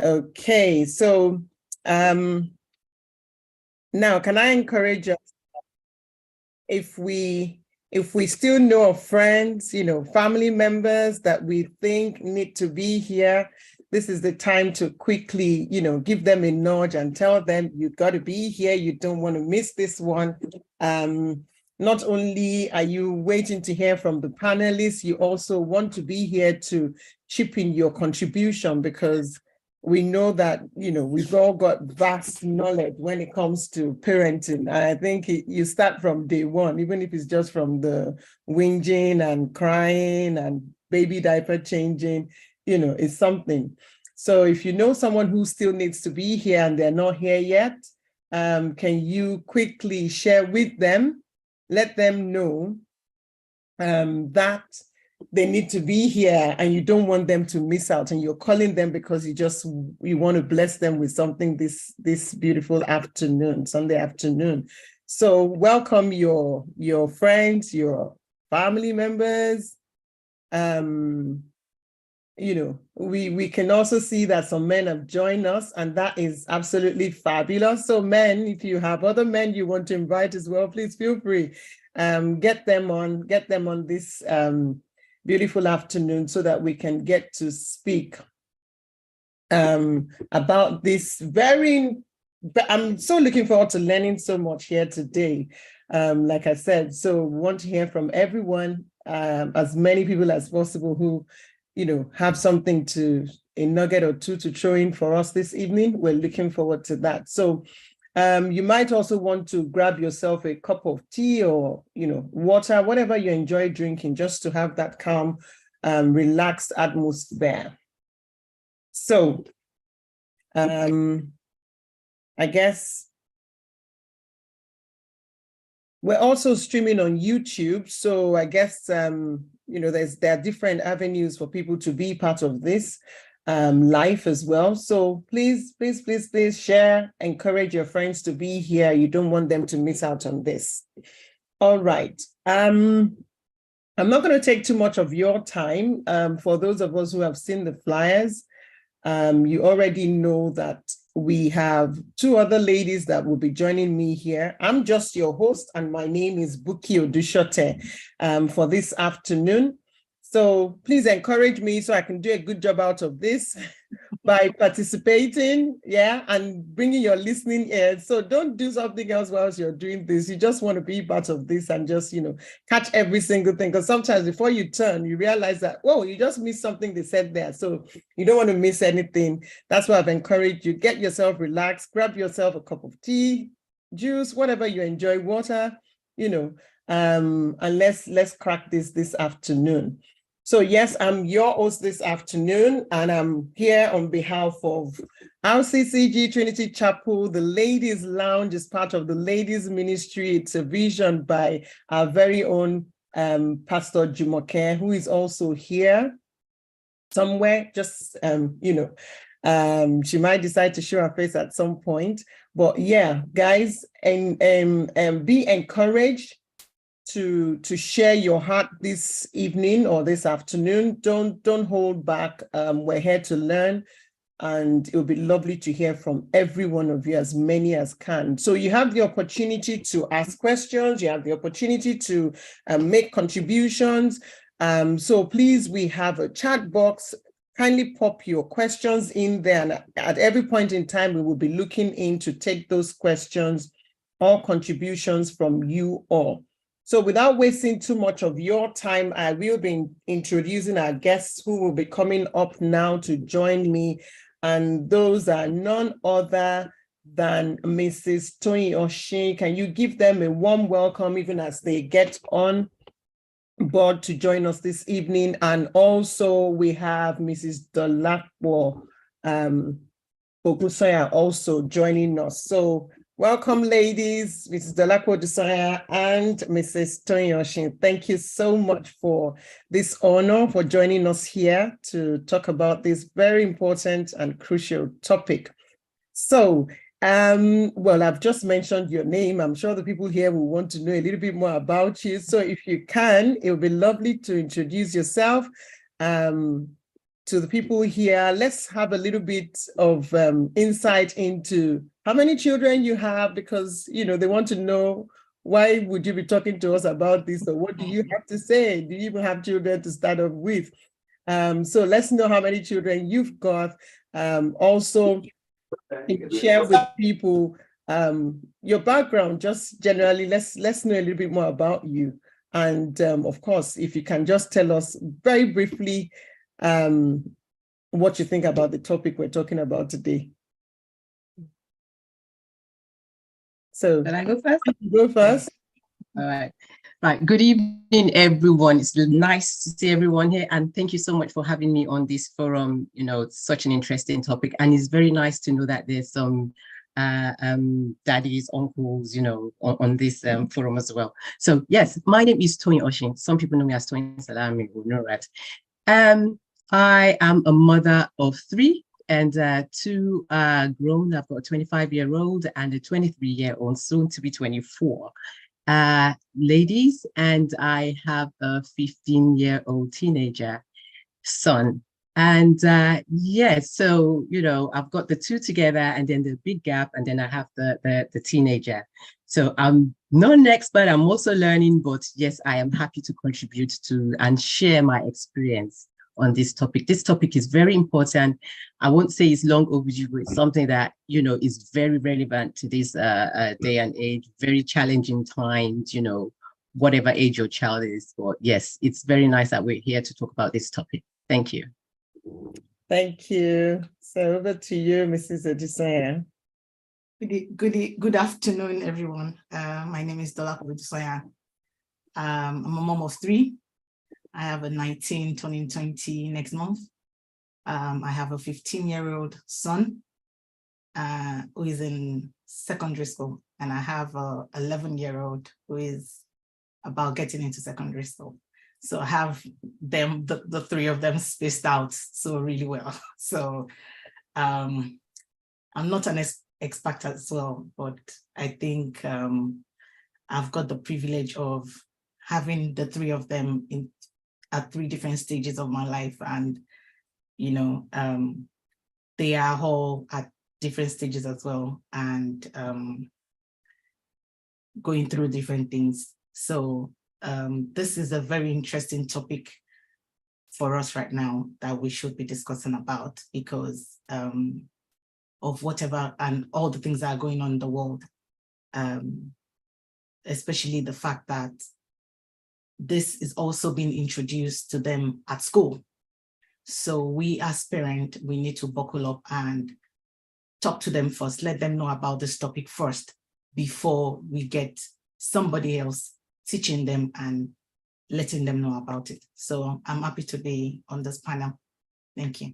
Okay, so now can I encourage us if we still know of friends, family members that we think need to be here, this is the time to quickly, give them a nudge and tell them you got to be here. You don't want to miss this one. Not only are you waiting to hear from the panelists, you also want to be here to chip in your contribution, because we know that, we've all got vast knowledge when it comes to parenting. And I think you start from day one, even if it's just from the whinging and crying and baby diaper changing, it's something. So if you know someone who still needs to be here and they're not here yet, can you quickly share with them, let them know that they need to be here and you don't want them to miss out, and you're calling them because you want to bless them with something this beautiful afternoon, Sunday afternoon. So welcome your friends, your family members. We can also see that some men have joined us, and that is absolutely fabulous. So men, if you have other men you want to invite as well, please feel free. Get them on this beautiful afternoon so that we can get to speak about this I'm so looking forward to learning so much here today. Like I said, so we want to hear from everyone, as many people as possible who, have something a nugget or two to throw in for us this evening. We're looking forward to that. So you might also want to grab yourself a cup of tea or, water, whatever you enjoy drinking, just to have that calm, relaxed atmosphere. So I guess we're also streaming on YouTube. So I guess, there are different avenues for people to be part of this life as well. So please share, encourage your friends to be here. You don't want them to miss out on this. All right. I'm not going to take too much of your time. For those of us who have seen the flyers, you already know that we have two other ladies that will be joining me here. I'm just your host, and my name is Buki Odushote for this afternoon. So please encourage me so I can do a good job out of this by participating, and bringing your listening ears. So don't do something else whilst you're doing this. You just want to be part of this and just, catch every single thing. Because sometimes before you turn, you realize that, whoa, you just missed something they said there. So you don't want to miss anything. That's why I've encouraged you. Get yourself relaxed, grab yourself a cup of tea, juice, whatever you enjoy, water, and let's crack this afternoon. So yes, I'm your host this afternoon, and I'm here on behalf of RCCG Trinity Chapel. The Ladies Lounge is part of the Ladies Ministry. It's a vision by our very own Pastor Jumoke, who is also here somewhere. Just, she might decide to show her face at some point. But yeah, guys, and be encouraged to share your heart this evening or this afternoon. Don't hold back. We're here to learn, and it will be lovely to hear from every one of you, as many as can. So you have the opportunity to ask questions. You have the opportunity to make contributions. So please, we have a chat box. Kindly pop your questions in there, and at every point in time, we will be looking in to take those questions or contributions from you all. So without wasting too much of your time, I will be introducing our guests who will be coming up now to join me. And those are none other than Mrs. Toyin Oshin. Can you give them a warm welcome even as they get on board to join us this evening? And also we have Mrs. Dolapo Ogunsanya also joining us. So welcome, ladies, Mrs. Dolapo Ogunsanya and Mrs. Toyin Oshin. Thank you so much for this honor, for joining us here to talk about this very important and crucial topic. So, well, I've just mentioned your name. I'm sure the people here will want to know a little bit more about you. So if you can, it would be lovely to introduce yourself. to the people here, let's have a little bit of insight into how many children you have, because, you know, they want to know, why would you be talking to us about this? Or what do you have to say? Do you even have children to start off with? So let's know how many children you've got. Also, share with people your background, just generally. Let's know a little bit more about you. And of course, if you can just tell us very briefly what you think about the topic we're talking about today. So, can I go first? Go first. All right. Right. Good evening, everyone. It's nice to see everyone here, and thank you so much for having me on this forum. You know, it's such an interesting topic, and it's very nice to know that there's some daddies, uncles, you know, on this forum as well. So yes, my name is Toyin Oshin. Some people know me as Toyin Salami, you know, right? I am a mother of 3, and 2 are grown. I've got a 25-year-old and a 23-year-old, soon to be 24. Ladies, and I have a 15-year-old teenager son. And yes, so, you know, I've got the 2 together, and then the big gap, and then I have the teenager. So I'm not an expert, I'm also learning, but yes, I am happy to contribute to and share my experience on this topic. This topic is very important. I won't say it's long overdue, but it's something that, you know, is very relevant to this day and age, very challenging times, you know, whatever age your child is. But yes, it's very nice that we're here to talk about this topic. Thank you. Thank you. So over to you, Mrs. Odisanya. Good afternoon, everyone. My name is Dolapo Odisanya. I'm a mom of 3. I have a 19 turning 20 next month. I have a 15-year-old son who is in secondary school, and I have a 11-year-old who is about getting into secondary school. So I have them, the 3 of them spaced out so really well. So I'm not an expert as well, but I think I've got the privilege of having the 3 of them at 3 different stages of my life. And, you know, they are all at different stages as well, and going through different things. So this is a very interesting topic for us right now that we should be discussing about, because of whatever and all the things that are going on in the world, especially the fact that this is also being introduced to them at school. So we as parents, we need to buckle up and talk to them first, let them know about this topic first, before we get somebody else teaching them and letting them know about it. So I'm happy to be on this panel. Thank you.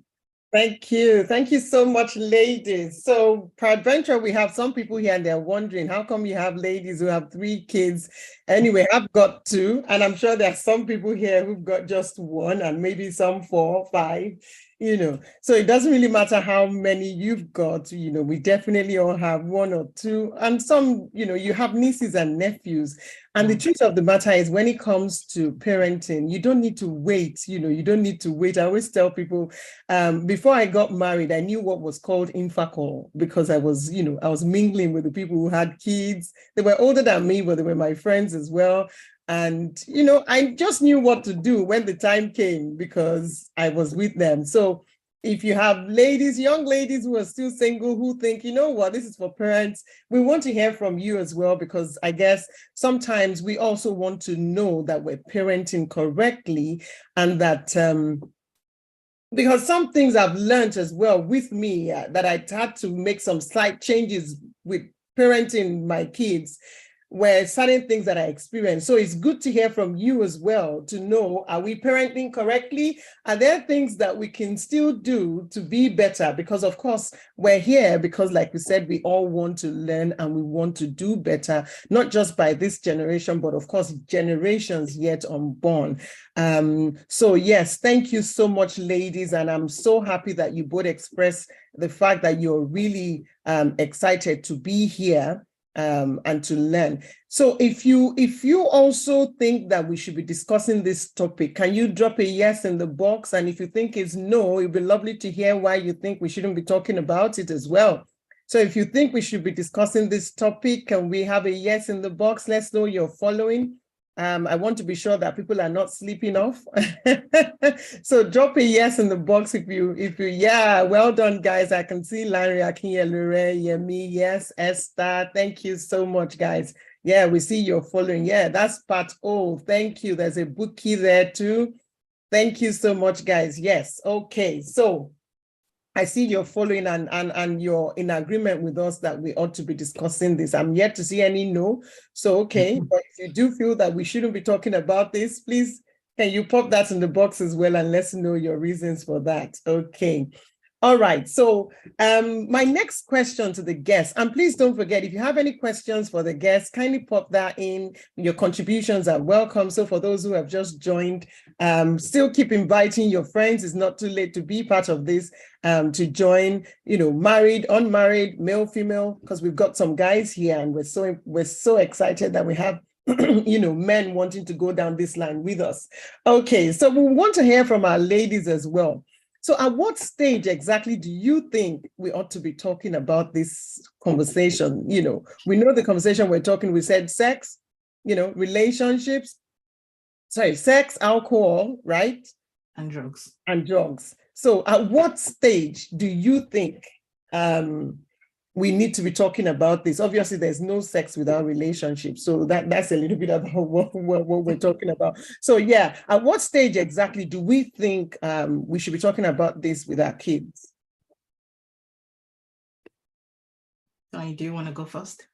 Thank you. Thank you so much, ladies. So peradventure, we have some people here and they're wondering, how come you have ladies who have 3 kids? Anyway, I've got 2, and I'm sure there are some people here who've got just 1, and maybe some 4, 5, you know. So it doesn't really matter how many you've got, you know, we definitely all have 1 or 2, and some, you know, you have nieces and nephews. And the truth of the matter is, when it comes to parenting, you don't need to wait, you know, you don't need to wait. I always tell people, before I got married, I knew what was called infacol, because I was, you know, I was mingling with the people who had kids. They were older than me, but they were my friends as well. And, you know, I just knew what to do when the time came, because I was with them. So if you have ladies, young ladies who are still single, who think, you know what, this is for parents, we want to hear from you as well, because I guess sometimes we also want to know that we're parenting correctly, and that, because some things I've learned as well with me, that I had to make some slight changes with parenting my kids, were certain things that I experienced. So it's good to hear from you as well, to know, are we parenting correctly? Are there things that we can still do to be better? Because of course, we're here because, like we said, we all want to learn and we want to do better, not just by this generation, but of course, generations yet unborn. So yes, thank you so much, ladies. And I'm so happy that you both expressed the fact that you're really excited to be here. and to learn. So if you also think that we should be discussing this topic, can you drop a yes in the box? And if you think it's no, it'd be lovely to hear why you think we shouldn't be talking about it as well. So if you think we should be discussing this topic, can we have a yes in the box? Let's know you're following. I want to be sure that people are not sleeping off. So drop a yes in the box if you, yeah, well done, guys. I can see Larry, Akinyelure, Yemi, yes, Esther. Thank you so much, guys. Yeah, we see you're following. Yeah, that's part O. Thank you. There's a book key there too. Thank you so much, guys. Yes. Okay. So I see you're following and you're in agreement with us that we ought to be discussing this. I'm yet to see any no. So, okay, but if you do feel that we shouldn't be talking about this, please, can you pop that in the box as well and let's know your reasons for that? Okay. All right. So my next question to the guests, and please don't forget, if you have any questions for the guests, kindly pop that in. Your contributions are welcome. So for those who have just joined, still keep inviting your friends. It's not too late to be part of this, to join, married, unmarried, male, female, because we've got some guys here and we're so excited that we have men wanting to go down this line with us. Okay, so we want to hear from our ladies as well. So at what stage exactly do you think we ought to be talking about this conversation? We know the conversation we're talking, we said sex, relationships, sex, alcohol, right? And drugs. And drugs. So at what stage do you think we need to be talking about this? Obviously, there's no sex without relationships. So that's a little bit about what we're talking about. So yeah, at what stage exactly do we think we should be talking about this with our kids? Tony, do you want to go first?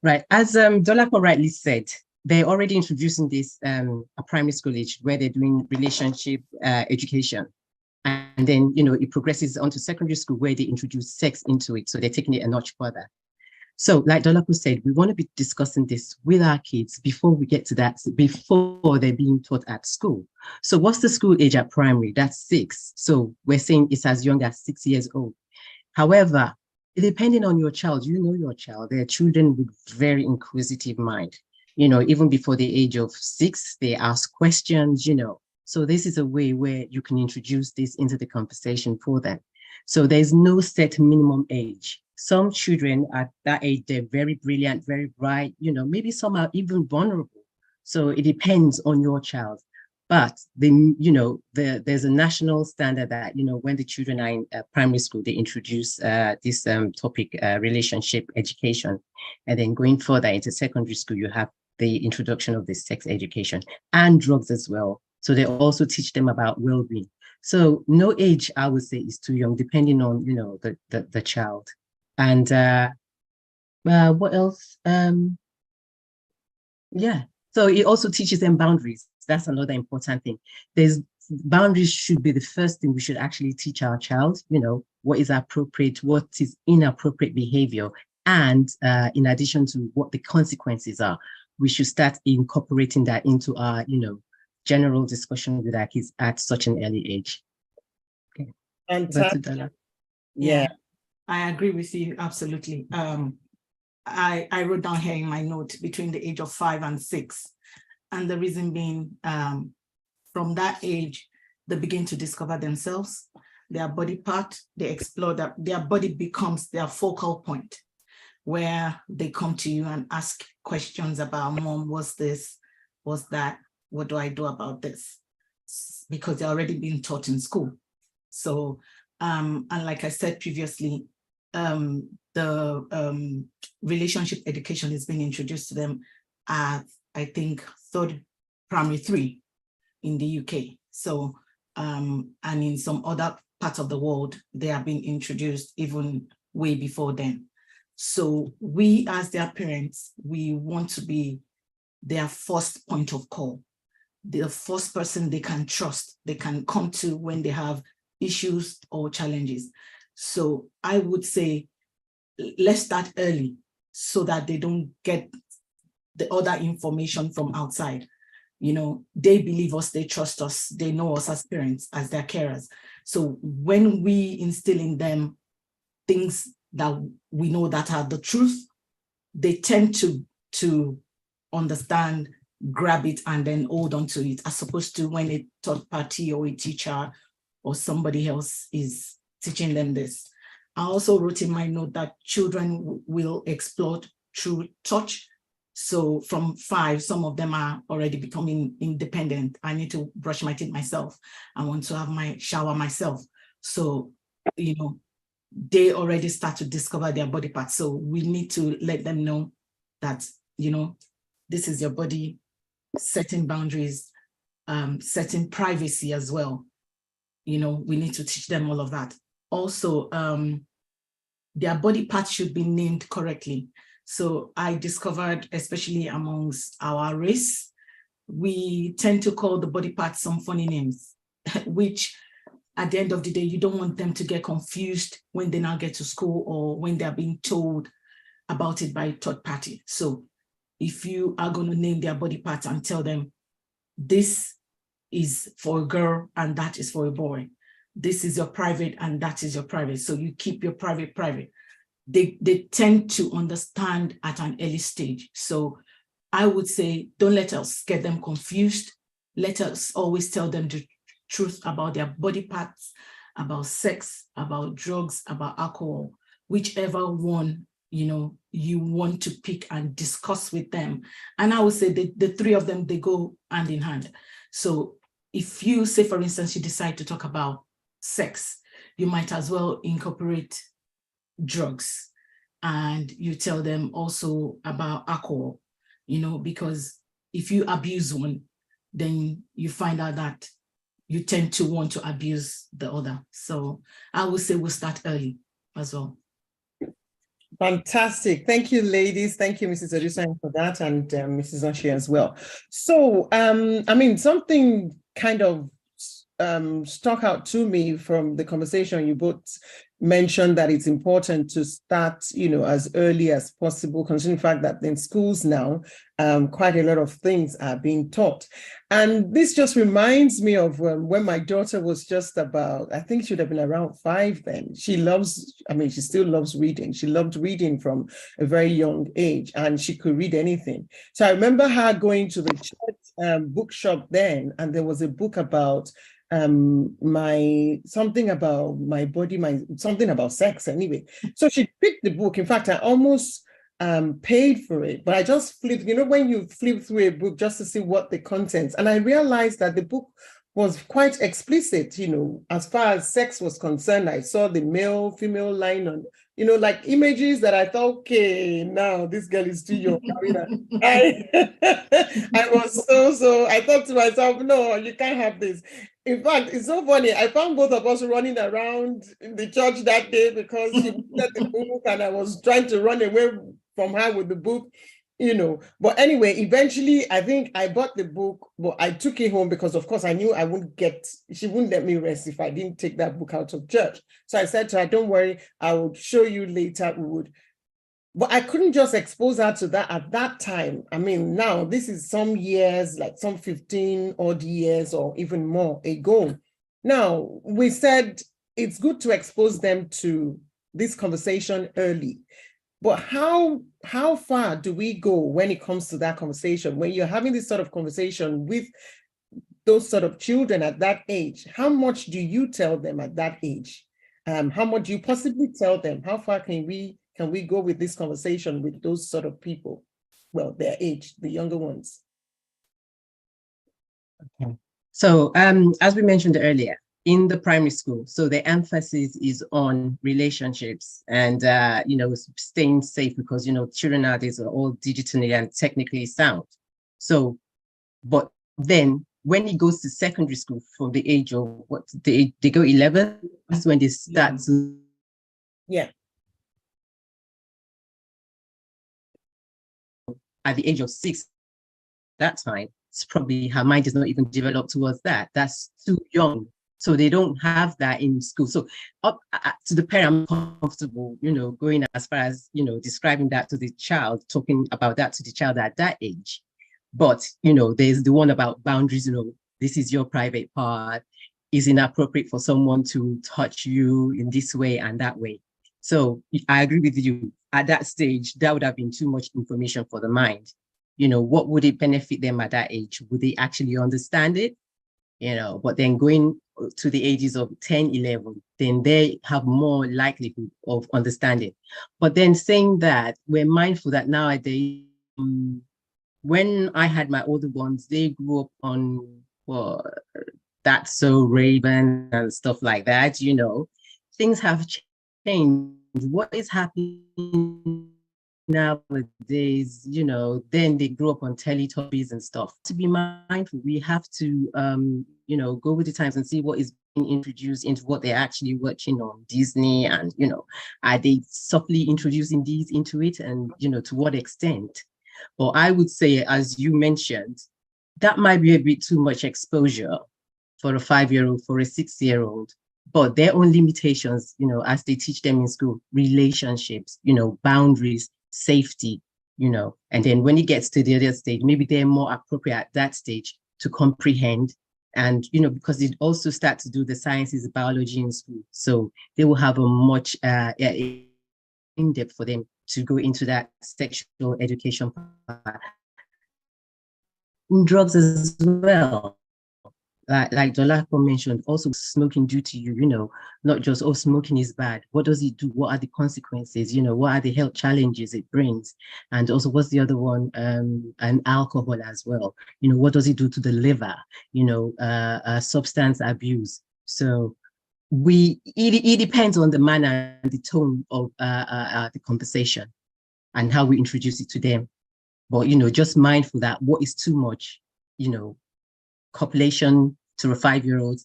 Right, as Dolapo rightly said, they're already introducing this at primary school age where they're doing relationship education. And then, it progresses onto secondary school where they introduce sex into it. So they're taking it a notch further. So like Dolapo said, we want to be discussing this with our kids before we get to that, before they're being taught at school. So what's the school age at primary? That's 6. So we're saying it's as young as 6 years old. However, depending on your child, your child, they're children with very inquisitive mind. Even before the age of 6, they ask questions, So this is a way where you can introduce this into the conversation for them. So there's no set minimum age. Some children at that age, they're very brilliant, very bright, maybe some are even vulnerable. So it depends on your child. But there's a national standard that, when the children are in primary school, they introduce this topic, relationship education. And then going further into secondary school, you have the introduction of the sex education and drugs as well. So they also teach them about well-being. So no age, I would say, is too young, depending on, the child. And what else? Yeah. So it also teaches them boundaries. That's another important thing. Boundaries should be the first thing we should actually teach our child, what is appropriate, what is inappropriate behavior. And in addition to what the consequences are, we should start incorporating that into our, general discussion with our kids at such an early age. Okay. Fantastic. Yeah, I agree with you, absolutely. I wrote down here in my note between the age of 5 and 6. And the reason being, from that age, they begin to discover themselves, their body part, they explore that their body becomes their focal point, where they come to you and ask questions about, Mom, what's this? What's that? What do I do about this? Because they're already being taught in school. So, and like I said previously, the relationship education is being introduced to them at, I think, primary 3 in the UK. So, and in some other parts of the world, they are being introduced even way before then. So we, as their parents, we want to be their first point of call, the first person they can trust, they can come to when they have issues or challenges. So I would say, let's start early so that they don't get the other information from outside. They believe us, they trust us, they know us as parents, as their carers. So when we instill in them things that we know that are the truth, they tend to understand, grab it, and then hold on to it, as opposed to when a third party or a teacher or somebody else is teaching them this. I also wrote in my note that children will explore through touch. So from 5, some of them are already becoming independent. I need to brush my teeth myself. I want to have my shower myself. So, you know, they already start to discover their body parts. So we need to let them know that, you know, this is your body, setting boundaries, setting privacy as well. You know, we need to teach them all of that. Also, their body parts should be named correctly. So I discovered, especially amongst our race, we tend to call the body parts some funny names, which at the end of the day, you don't want them to get confused when they now get to school or when they're being told about it by a third party. So if you are going to name their body parts and tell them, this is for a girl and that is for a boy, this is your private and that is your private, so you keep your private private. They tend to understand at an early stage. So I would say, don't let us get them confused. Let us always tell them the truth about their body parts, about sex, about drugs, about alcohol, whichever one, you know, you want to pick and discuss with them. And I would say the 3 of them, they go hand in hand. So if you say, for instance, you decide to talk about sex, you might as well incorporate drugs, and you tell them also about alcohol, you know, because if you abuse one, then you find out that you tend to want to abuse the other. So I would say we'll start early as well. Fantastic. Thank you, ladies. Thank you, Mrs. Odusoyan, for that, and Mrs. Oshie as well. So, I mean, something kind of stuck out to me from the conversation. You both mentioned that it's important to start, you know, as early as possible, considering the fact that in schools now, quite a lot of things are being taught. And this just reminds me of when my daughter was just about, I think she would have been around 5 then. She loves, I mean, she still loves reading. She loved reading from a very young age, and she could read anything. So I remember her going to the church bookshop then, and there was a book about something about my body, something about sex anyway. So she picked the book. In fact, I almost paid for it, but I just flipped, you know, when you flip through a book just to see what the contents, and I realized that the book was quite explicit, you know, as far as sex was concerned. I saw the male, female line on, you know, like images that I thought, okay, now this girl is too young. I was so, I thought to myself, no, you can't have this. In fact, it's so funny. I found both of us running around in the church that day because she read the book and I was trying to run away from her with the book, you know. But anyway, eventually, I think I bought the book, but I took it home because, of course, I knew I wouldn't she wouldn't let me rest if I didn't take that book out of church. So I said to her, don't worry, I will show you later. But I couldn't just expose her to that at that time. I mean, now this is some years, like some 15 odd years or even more ago. Now, we said it's good to expose them to this conversation early. But how far do we go when it comes to that conversation? When you're having this sort of conversation with those sort of children at that age, how much do you tell them at that age? How much do you possibly tell them? How far can we go with this conversation with those sort of people? Well, their age, the younger ones. Okay. So as we mentioned earlier, in the primary school, so the emphasis is on relationships and, you know, staying safe because, you know, children nowadays are all digitally and technically sound. So, but then when he goes to secondary school from the age of what, they go 11, that's when they start to. Yeah. At the age of 6, that time, it's probably her mind is not even developed towards that. That's too young. So they don't have that in school. So up to the parent, I'm comfortable, you know, going as far as, you know, describing that to the child, talking about that to the child at that age. But, you know, there's the one about boundaries, you know, this is your private part. Is inappropriate for someone to touch you in this way and that way. So I agree with you. At that stage, that would have been too much information for the mind. What would it benefit them at that age? Would they actually understand it? But then going to the ages of 10, 11, then they have more likelihood of understanding. But then saying that, we're mindful that nowadays, when I had my older ones, they grew up on, well, That's So Raven and stuff like that, things have changed. What is happening nowadays, then they grew up on Teletubbies and stuff. To be mindful, we have to, go with the times and see what is being introduced into what they're actually watching on Disney, and, are they softly introducing these into it, and, to what extent? But I would say, as you mentioned, that might be a bit too much exposure for a 5-year-old, for a 6-year-old. But their own limitations, as they teach them in school, relationships, boundaries, safety, and then when it gets to the other stage, maybe they're more appropriate at that stage to comprehend. And, because it also starts to do the sciences, biology in school. So they will have a much in-depth for them to go into that sexual education part. Drugs as well. Like Dolapo mentioned, also smoking due to you, not just, smoking is bad. What does it do? What are the consequences? What are the health challenges it brings? And also, what's the other one? And alcohol as well. What does it do to the liver? Substance abuse. So it depends on the manner and the tone of the conversation and how we introduce it to them. But, just mindful that what is too much, copulation to a 5-year-old,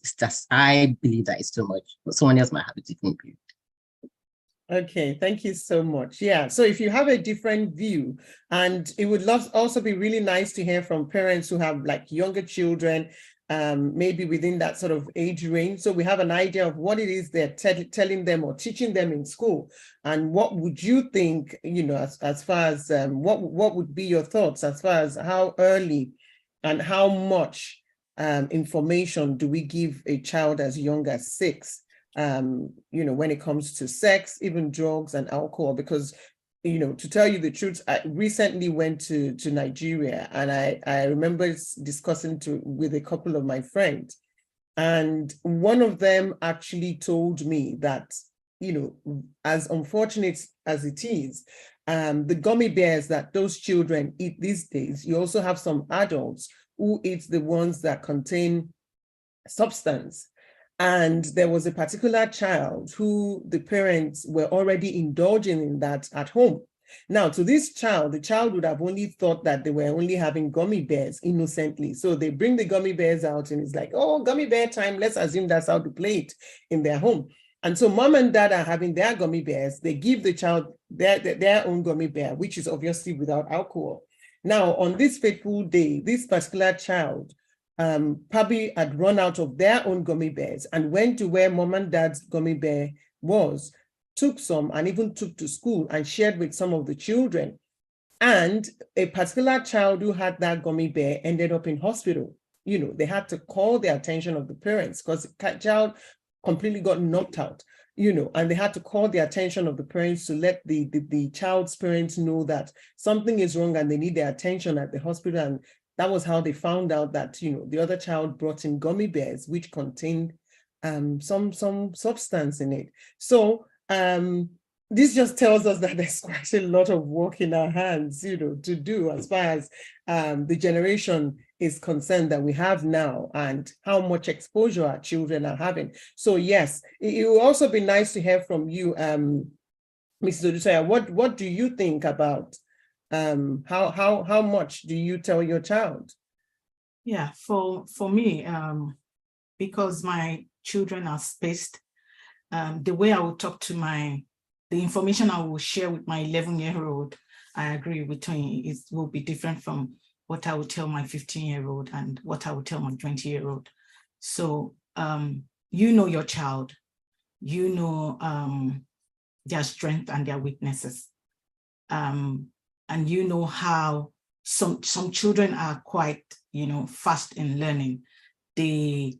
I believe that is too much, but someone else might have a different view. Okay, thank you so much. Yeah, so if you have a different view, and it would also be really nice to hear from parents who have like younger children, maybe within that sort of age range. So we have an idea of what it is they're telling them or teaching them in school. And what would you think, as far as what would be your thoughts as far as how early and how much information do we give a child as young as 6, when it comes to sex, even drugs and alcohol? Because, to tell you the truth, I recently went to Nigeria, and I remember discussing with a couple of my friends, and one of them actually told me that, as unfortunate as it is, the gummy bears that those children eat these days, you also have some adults who eat the ones that contain substance. And there was a particular child who the parents were already indulging in that at home. Now, to this child, the child would have only thought that they were only having gummy bears innocently. So they bring the gummy bears out, and it's like, oh, gummy bear time. Let's assume that's how to play it in their home. And so mom and dad are having their gummy bears. They give the child their own gummy bear, which is obviously without alcohol. Now, on this fateful day, this particular child probably had run out of their own gummy bears and went to where mom and dad's gummy bear was, took some, and even took to school and shared with some of the children. And a particular child who had that gummy bear ended up in hospital. They had to call the attention of the parents because the child completely got knocked out, and they had to call the attention of the parents to let the child's parents know that something is wrong and they need their attention at the hospital. And that was how they found out that, the other child brought in gummy bears, which contained some substance in it. So this just tells us that there's quite a lot of work in our hands, to do as far as the generation is concerned that we have now, and how much exposure our children are having. So yes, it will also be nice to hear from you, Mrs. Odusoya. What do you think about how much do you tell your child? Yeah, for me, because my children are spaced, the way I will talk to the information I will share with my 11-year-old, I agree with Tony, it will be different from what I would tell my 15-year-old and what I would tell my 20-year-old. So, your child, their strength and their weaknesses. And how some children are quite, fast in learning. They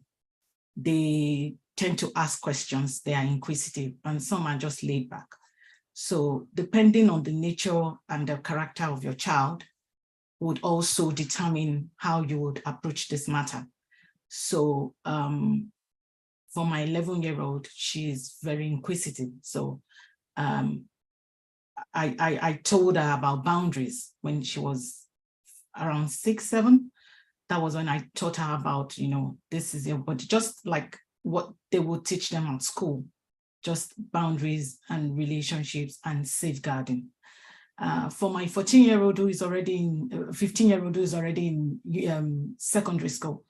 tend to ask questions, they are inquisitive, and some are just laid back. So depending on the nature and the character of your child would also determine how you would approach this matter. So for my 11-year-old, she is very inquisitive. So I told her about boundaries when she was around 6, 7. That was when I taught her about, this is your body, just like what they would teach them at school, just boundaries and relationships and safeguarding. For my 14-year-old who is already in, 15-year-old who is already in secondary school,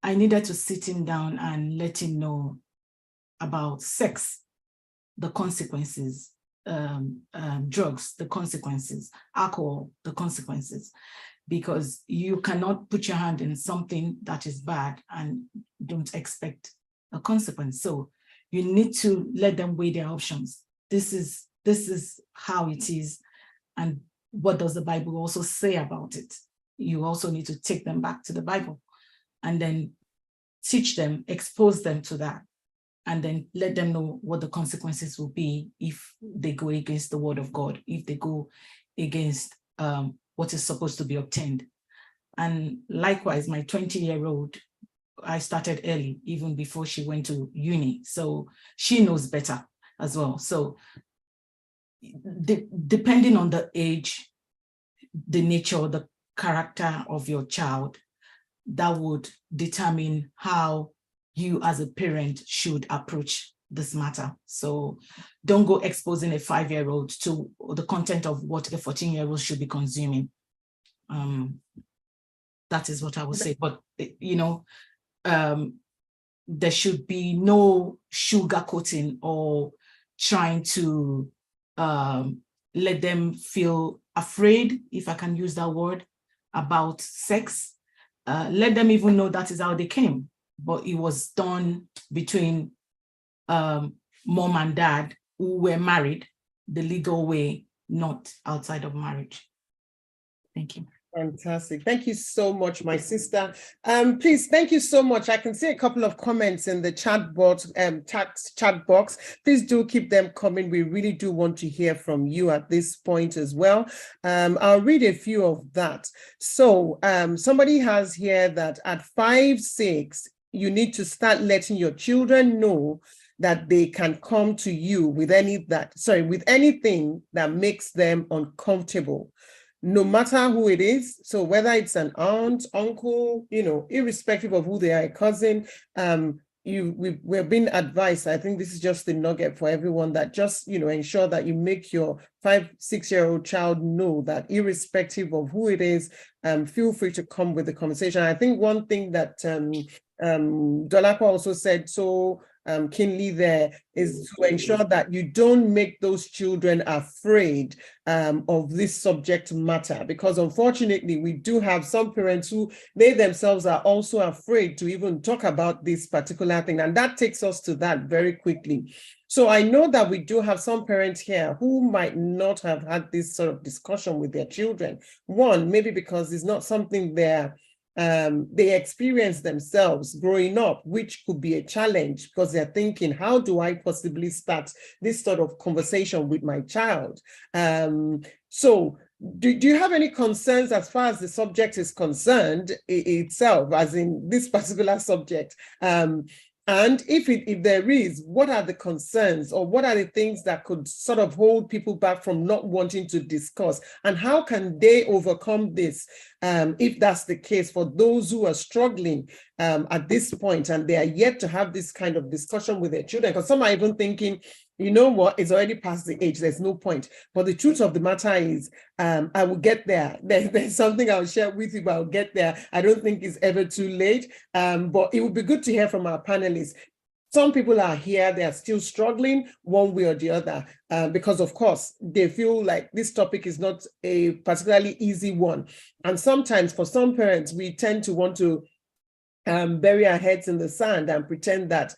I needed to sit him down and let him know about sex, the consequences, drugs, the consequences, alcohol, the consequences, because you cannot put your hand in something that is bad and don't expect a consequence. So you need to let them weigh their options. This is how it is. And what does the Bible also say about it? You also need to take them back to the Bible and then teach them, expose them to that, and then let them know what the consequences will be if they go against the word of God, if they go against what is supposed to be obtained. And likewise, my 20-year-old, I started early, even before she went to uni. So she knows better as well. So depending on the age, the nature, the character of your child, that would determine how you as a parent should approach this matter. So don't go exposing a 5-year-old to the content of what a 14-year-old should be consuming. That is what I would say. But, there should be no sugarcoating or trying to let them feel afraid, if I can use that word, about sex. Let them even know that is how they came, but it was done between mom and dad who were married the legal way, not outside of marriage. Thank you. Fantastic. Thank you so much, my sister. Please, thank you so much. I can see a couple of comments in the chat box. Please do keep them coming. We really do want to hear from you at this point as well. I'll read a few of that. So somebody has here that at 5, 6, you need to start letting your children know that they can come to you with anything that makes them uncomfortable, no matter who it is. So whether it's an aunt, uncle, irrespective of who they are, a cousin, we're being advised. I think this is just the nugget for everyone, that just, ensure that you make your 5, 6-year-old child know that irrespective of who it is, feel free to come with the conversation. I think one thing that Dolapo also said so keenly there is to ensure that you don't make those children afraid of this subject matter, because unfortunately we do have some parents who they themselves are also afraid to even talk about this particular thing, and that takes us to that very quickly. So I know that we do have some parents here who might not have had this sort of discussion with their children. One, maybe because it's not something they experience themselves growing up, which could be a challenge, because they're thinking, how do I possibly start this sort of conversation with my child? So do you have any concerns as far as the subject is concerned itself, as in this particular subject? And if there is, what are the concerns, or what are the things that could sort of hold people back from not wanting to discuss? And how can they overcome this, if that's the case, for those who are struggling at this point and they are yet to have this kind of discussion with their children? Because some are even thinking, you know what, it's already past the age, there's no point. But the truth of the matter is, I will get there. There's something I'll share with you, but I'll get there. I don't think it's ever too late. But it would be good to hear from our panelists. Some people are here, they are still struggling one way or the other, because of course, they feel like this topic is not a particularly easy one. And sometimes for some parents, we tend to want to bury our heads in the sand and pretend that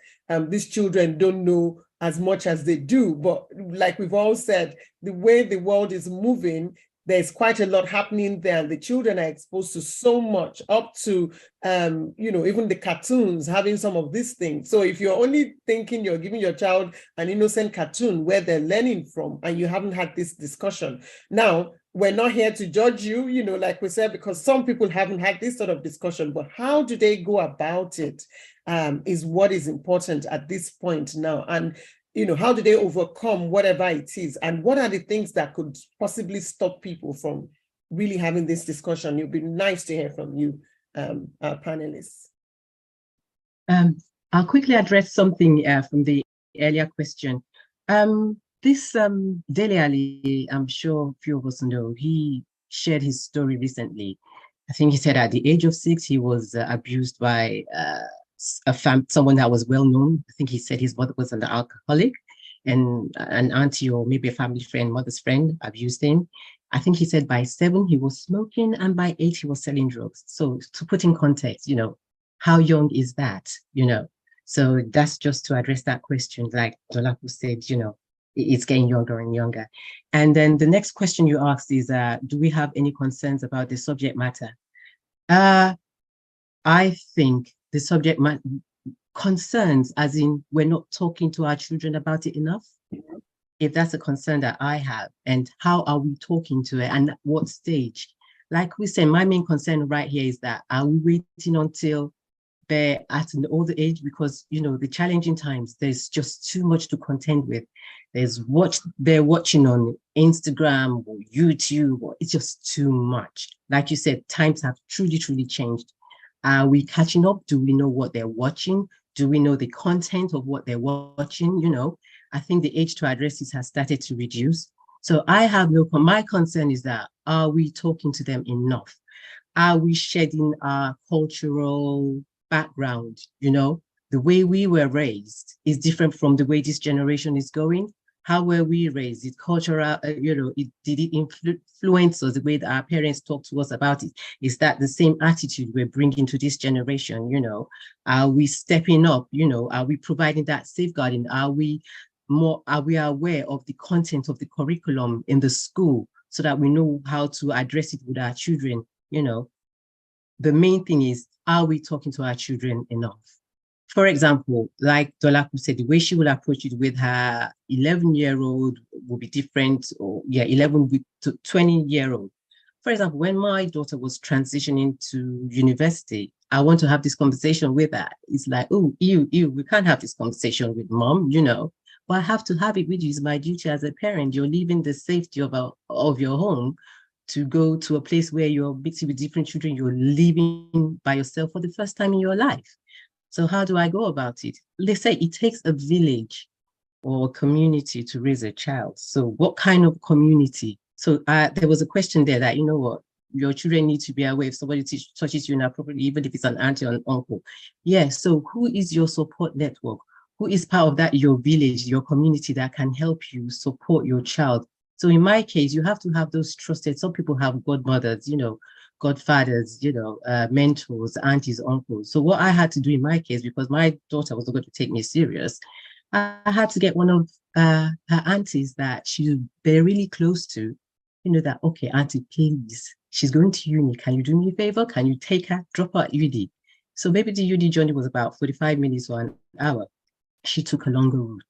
these children don't know as much as they do. But like we've all said, the way the world is moving, there's quite a lot happening there, and the children are exposed to so much, up to even the cartoons having some of these things. So if you're only thinking you're giving your child an innocent cartoon where they're learning from, and you haven't had this discussion. Now, we're not here to judge you, like we said, because some people haven't had this sort of discussion, but how do they go about it is what is important at this point now. And how do they overcome whatever it is? And what are the things that could possibly stop people from really having this discussion? It would be nice to hear from you, our panelists. I'll quickly address something from the earlier question. This Dele Ali, I'm sure a few of us know, he shared his story recently. I think he said at the age of 6, he was abused by someone that was well known. I think he said his mother was an alcoholic, and an auntie or maybe a family friend, mother's friend, abused him. I think he said by 7 he was smoking, and by 8 he was selling drugs. So to put in context, how young is that? So that's just to address that question. Like Dolapo said, it's getting younger and younger. And then the next question you asked is, do we have any concerns about the subject matter? I think the subject matter concerns, as in we're not talking to our children about it enough. If that's a concern that I have, and how are we talking to it, and at what stage? Like we said, my main concern right here is that, are we waiting until they're at an older age? Because the challenging times, there's just too much to contend with. There's what they're watching on Instagram or YouTube, or it's just too much. Like you said, times have truly changed. Are we catching up? Do we know what they're watching? Do we know the content of what they're watching? I think the age to address this has started to reduce. So I have my concern is that, are we talking to them enough? Are we shedding our cultural background? The way we were raised is different from the way this generation is going. How were we raised? Is cultural, did it influence us, the way that our parents talk to us about it? Is that the same attitude we're bringing to this generation? Are we stepping up? Are we providing that safeguarding? Are we aware of the content of the curriculum in the school so that we know how to address it with our children? The main thing is, are we talking to our children enough? For example, like Dolapo said, the way she will approach it with her 11-year-old will be different, or 11 to 20-year-old. For example, when my daughter was transitioning to university, I want to have this conversation with her. It's like, oh, we can't have this conversation with mom, but I have to have it with you. It's my duty as a parent. You're leaving the safety of your home to go to a place where you're mixing with different children. You're living by yourself for the first time in your life. So how do I go about it? They say it takes a village or a community to raise a child. So what kind of community? So there was a question there that, your children need to be aware if somebody touches you inappropriately, even if it's an auntie or an uncle. Yeah, so who is your support network? Who is part of that, your village, your community that can help you support your child? So in my case, you have to have those trusted. Some people have godmothers, godfathers, mentors, aunties, uncles. So what I had to do in my case, because my daughter was not going to take me serious, I had to get one of her aunties that they're really close to, that, okay, auntie, please, she's going to uni. Can you do me a favor? Can you take her, drop her at uni? So maybe the uni journey was about 45 minutes or an hour. She took a longer route.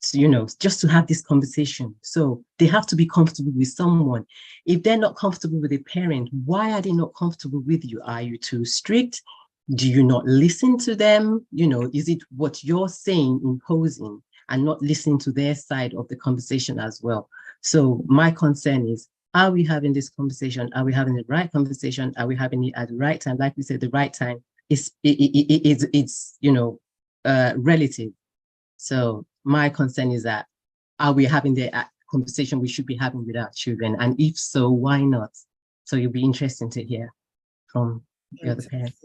So, just to have this conversation. So they have to be comfortable with someone. If they're not comfortable with a parent, why are they not comfortable with you? Are you too strict? Do you not listen to them? Is it what you're saying imposing and not listening to their side of the conversation as well? So my concern is, are we having this conversation? Are we having the right conversation? Are we having it at the right time? Like we said, the right time is relative. So my concern is that, are we having the conversation we should be having with our children? And if so, why not? So it'll be interesting to hear from the other parents.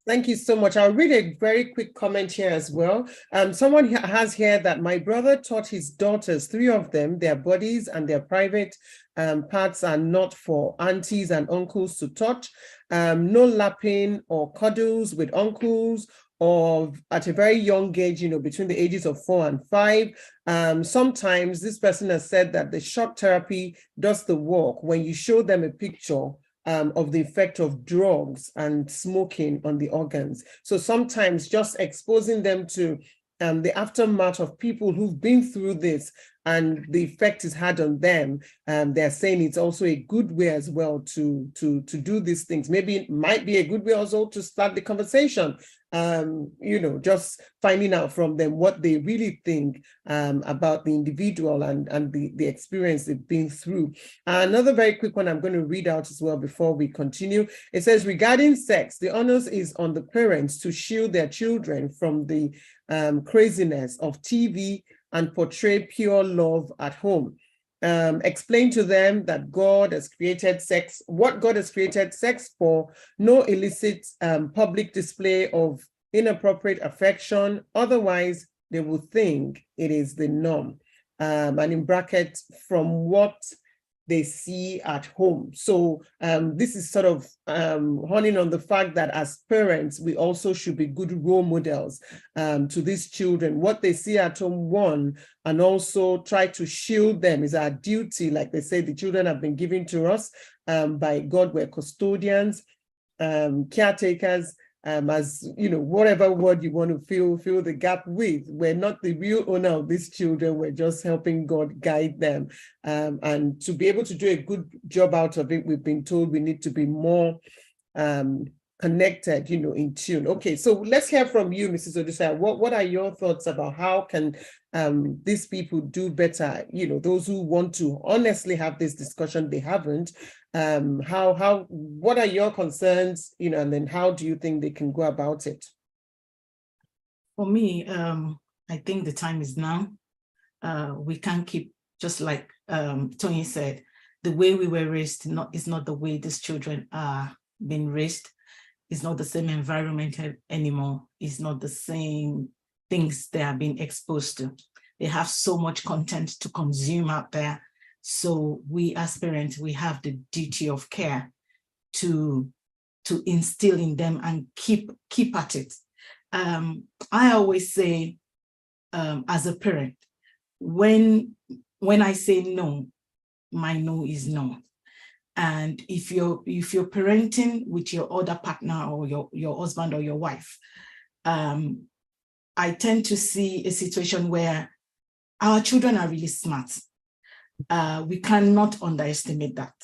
Thank you so much. I'll read a very quick comment here as well. Someone has here that my brother taught his daughters, 3 of them, their bodies and their private parts are not for aunties and uncles to touch. No lapping or cuddles with uncles of at a very young age, between the ages of 4 and 5. Sometimes this person has said that the shock therapy does the work when you show them a picture of the effect of drugs and smoking on the organs. So sometimes just exposing them to the aftermath of people who've been through this and the effect it's had on them, they're saying it's also a good way as well to do these things. Maybe it might be a good way also to start the conversation, just finding out from them what they really think about the individual and the experience they've been through. Another very quick one I'm going to read out as well before we continue. It says, regarding sex, the onus is on the parents to shield their children from the craziness of TV and portray pure love at home. Explain to them that God has created sex, what God has created sex for, no illicit public display of inappropriate affection. Otherwise, they will think it is the norm. And in brackets, from what they see at home. So this is sort of honing on the fact that as parents, we also should be good role models to these children. What they see at home, one, and also try to shield them is our duty. Like they say, the children have been given to us by God. We're custodians, caretakers, as whatever word you want to fill the gap with. We're not the real owner of these children. We're just helping God guide them. And to be able to do a good job out of it, we've been told we need to be more connected, in tune. Okay, so let's hear from you, Mrs. Odusanya. What are your thoughts about how can these people do better? Those who want to honestly have this discussion, they haven't. What are your concerns, and then how do you think they can go about it? For me, I think the time is now. We can't keep, just like Tony said, the way we were raised is not the way these children are being raised. It's not the same environment anymore. It's not the same things they are being exposed to. They have so much content to consume out there. So we as parents, we have the duty of care to instill in them and keep at it. I always say, as a parent, when I say no, my no is no. And if you're parenting with your other partner or your husband or your wife, I tend to see a situation where our children are really smart. We cannot underestimate that.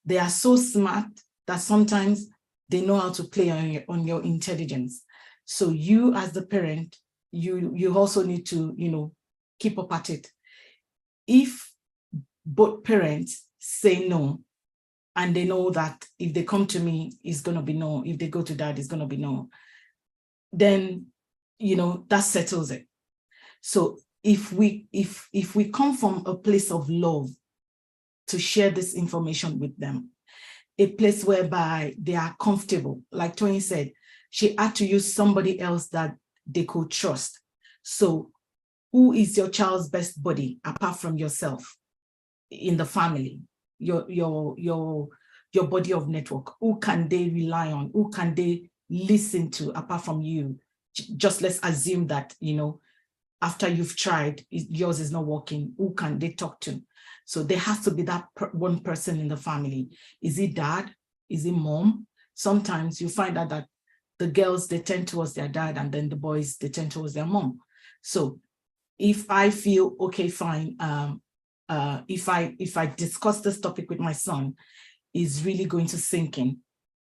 They are so smart that sometimes they know how to play on your intelligence. So you as the parent, you also need to, keep up at it. If both parents say no, and they know that if they come to me, it's going to be no. If they go to dad, it's going to be no. Then, that settles it. So if we come from a place of love to share this information with them, a place whereby they are comfortable, like Tony said, she had to use somebody else that they could trust. So who is your child's best buddy apart from yourself in the family? Your body of network. Who can they rely on? Who can they listen to apart from you? Just let's assume that, after you've tried, yours is not working. Who can they talk to? So there has to be that one person in the family. Is it dad? Is it mom? Sometimes you find out that the girls, they tend towards their dad, and then the boys, they tend towards their mom. So if I feel, okay, fine, if I discuss this topic with my son, is really going to sink in,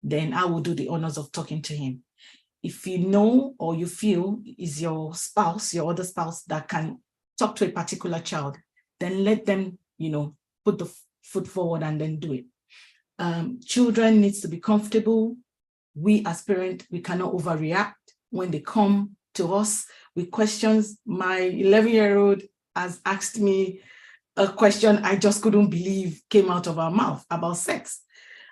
then I will do the honors of talking to him. If you know or you feel is your spouse, your other spouse, that can talk to a particular child, then let them, put the foot forward and then do it. Children needs to be comfortable. We as parents, we cannot overreact when they come to us with questions. My 11-year-old has asked me a question I just couldn't believe came out of our mouth about sex.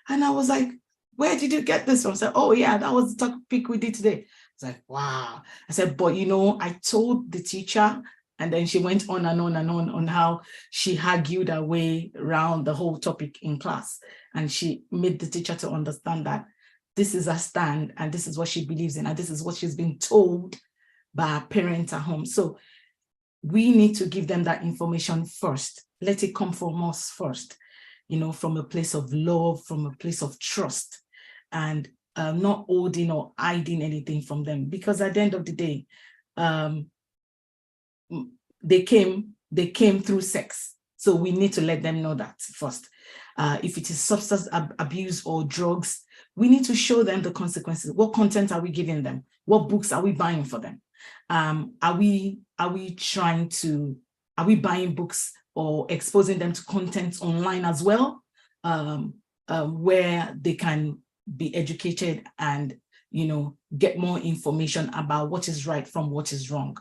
And I was like, where did you get this from? I said, oh yeah, that was the topic we did today. It's like, wow. I said, but I told the teacher, and then she went on and on and on how she argued her way around the whole topic in class. And she made the teacher to understand that this is her stand, and this is what she believes in, and this is what she's been told by her parents at home. So we need to give them that information first. Let it come from us first, from a place of love, from a place of trust, and not holding or hiding anything from them. Because at the end of the day, they came through sex. So we need to let them know that first. If it is substance abuse or drugs, we need to show them the consequences. What content are we giving them? What books are we buying for them? Are we buying books or exposing them to content online as well, where they can be educated and get more information about what is right from what is wrong?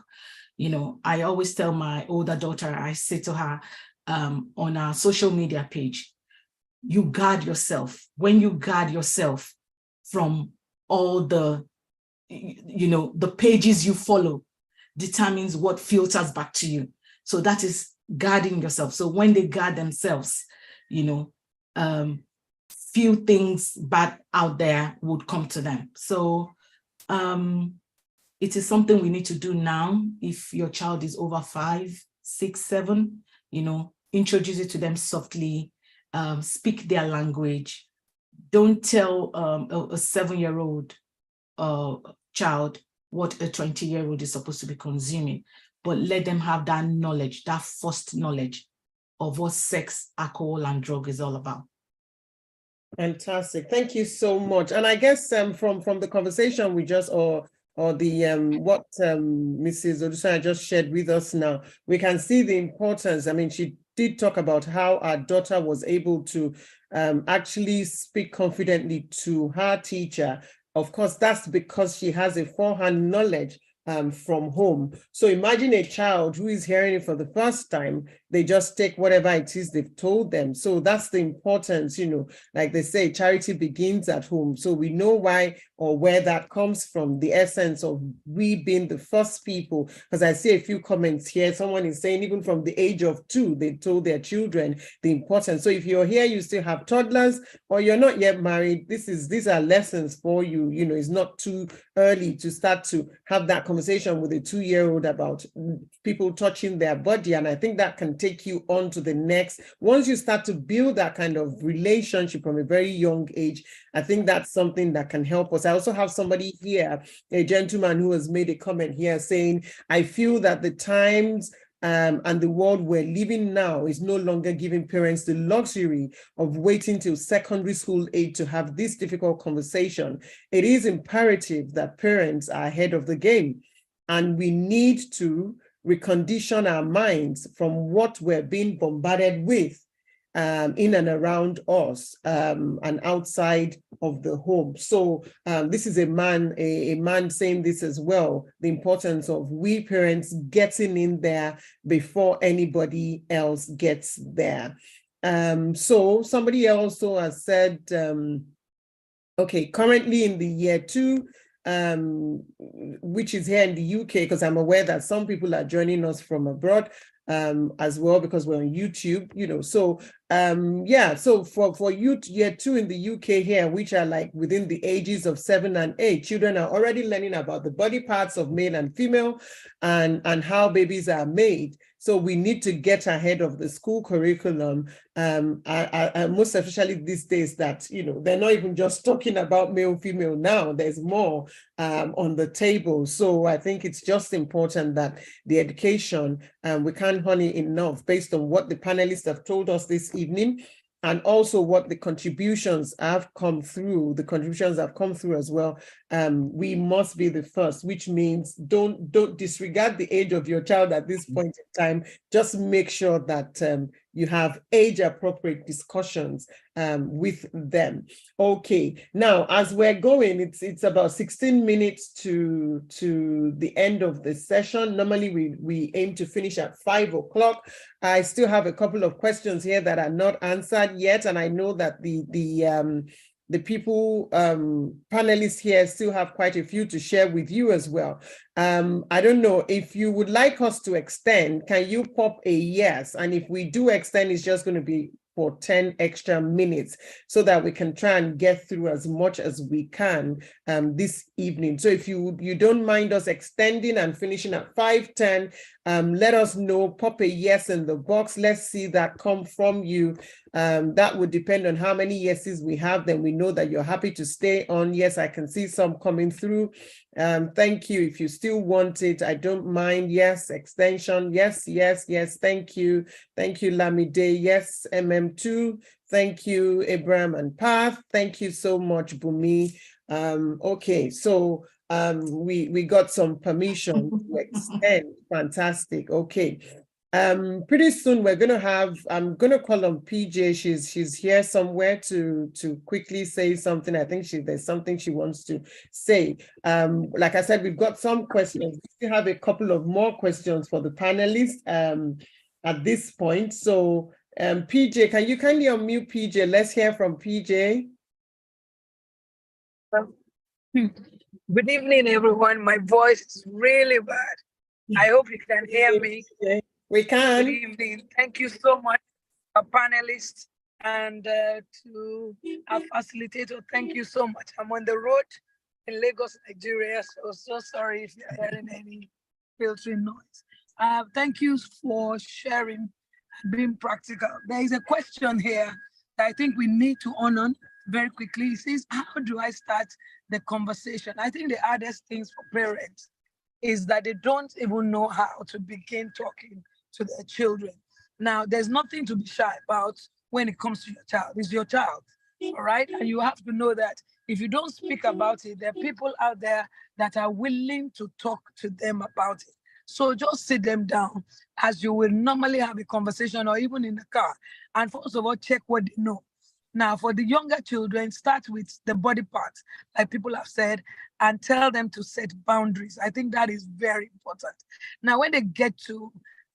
I always tell my older daughter, I say to her, on our social media page, you guard yourself. When you guard yourself from all the pages you follow determines what filters back to you. So that is guarding yourself. So when they guard themselves, few things bad out there would come to them. So it is something we need to do now. If your child is over 5, 6, 7, introduce it to them softly, speak their language. Don't tell a 7-year-old child what a 20-year-old is supposed to be consuming, but let them have that knowledge, that first knowledge of what sex, alcohol, and drug is all about. Fantastic. Thank you so much. And I guess from the conversation we just what Mrs. Odusanya just shared with us now, we can see the importance. I mean, she did talk about how our daughter was able to actually speak confidently to her teacher. Of course, that's because she has a forehand knowledge from home. So imagine a child who is hearing it for the first time, they just take whatever it is they've told them. So that's the importance, like they say, charity begins at home. So we know why or where that comes from, the essence of we being the first people. Because I see a few comments here, someone is saying even from the age of 2, they told their children the importance. So if you're here, you still have toddlers or you're not yet married, these are lessons for you. It's not too early to start to have that conversation with a 2-year-old about people touching their body. And I think that can take you on to the next. Once you start to build that kind of relationship from a very young age, I think that's something that can help us. I also have somebody here, a gentleman who has made a comment here saying, I feel that the times and the world we're living now is no longer giving parents the luxury of waiting till secondary school age to have this difficult conversation. It is imperative that parents are ahead of the game, and we need to recondition our minds from what we're being bombarded with in and around us and outside of the home. So this is a man saying this as well, the importance of we parents getting in there before anybody else gets there. So somebody also has said, okay, currently in the year 2, which is here in the UK, because I'm aware that some people are joining us from abroad as well, because we're on YouTube, so so for youth year 2 in the UK here, which are like within the ages of 7 and 8, children are already learning about the body parts of male and female and how babies are made. So we need to get ahead of the school curriculum, most especially these days that, they're not even just talking about male, female now, there's more on the table. So I think it's just important that the education, we can't honey enough based on what the panelists have told us this evening, and also what the contributions have come through. The contributions have come through as well. We must be the first, which means don't disregard the age of your child at this point in time. Just make sure that you have age-appropriate discussions with them. Okay, now as we're going, it's about 16 minutes to the end of the session. Normally we aim to finish at 5 o'clock. I still have a couple of questions here that are not answered yet, and I know that the people, panelists here still have quite a few to share with you as well. I don't know if you would like us to extend, can you pop a yes? And if we do extend, it's just going to be for 10 extra minutes so that we can try and get through as much as we can this evening. So if you don't mind us extending and finishing at 5:10, let us know, pop a yes in the box. Let's see that come from you. That would depend on how many yeses we have. Then we know that you're happy to stay on. Yes, I can see some coming through. Thank you. If you still want it, I don't mind. Yes, extension. Yes, yes, yes. Thank you. Thank you, Lamide. Yes, MM2. Thank you, Abraham and Path. Thank you so much, Bumi. Okay, so we got some permission to extend. Fantastic. Okay. Pretty soon we're gonna have, I'm gonna call on PJ. She's here somewhere to quickly say something. I think there's something she wants to say. Like I said, we've got some questions. We still have a couple of more questions for the panelists at this point. So PJ, can you kindly unmute PJ? Let's hear from PJ. Good evening, everyone. My voice is really bad. I hope you can hear me. We can. Good evening. Thank you so much, our panelists, and to our facilitator. Thank you so much. I'm on the road in Lagos, Nigeria, so sorry if you're hearing any filtering noise. Thank you for sharing and being practical. There is a question here that I think we need to honor very quickly. It says, how do I start the conversation? I think the hardest things for parents is that they don't even know how to begin talking to their children. Now, there's nothing to be shy about when it comes to your child. It's your child, all right? And you have to know that if you don't speak about it, there are people out there that are willing to talk to them about it. So just sit them down as you will normally have a conversation or even in the car. And first of all, check what they know. Now, for the younger children, start with the body parts, like people have said, and tell them to set boundaries. I think that is very important. Now, when they get to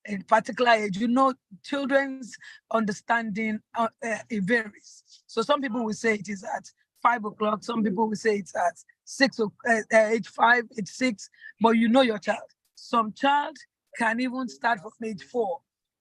a particular age, you know, children's understanding it varies. So some people will say it is at 5 o'clock. Some people will say it's at age 5, age 6, but you know your child. Some child can even start from age 4.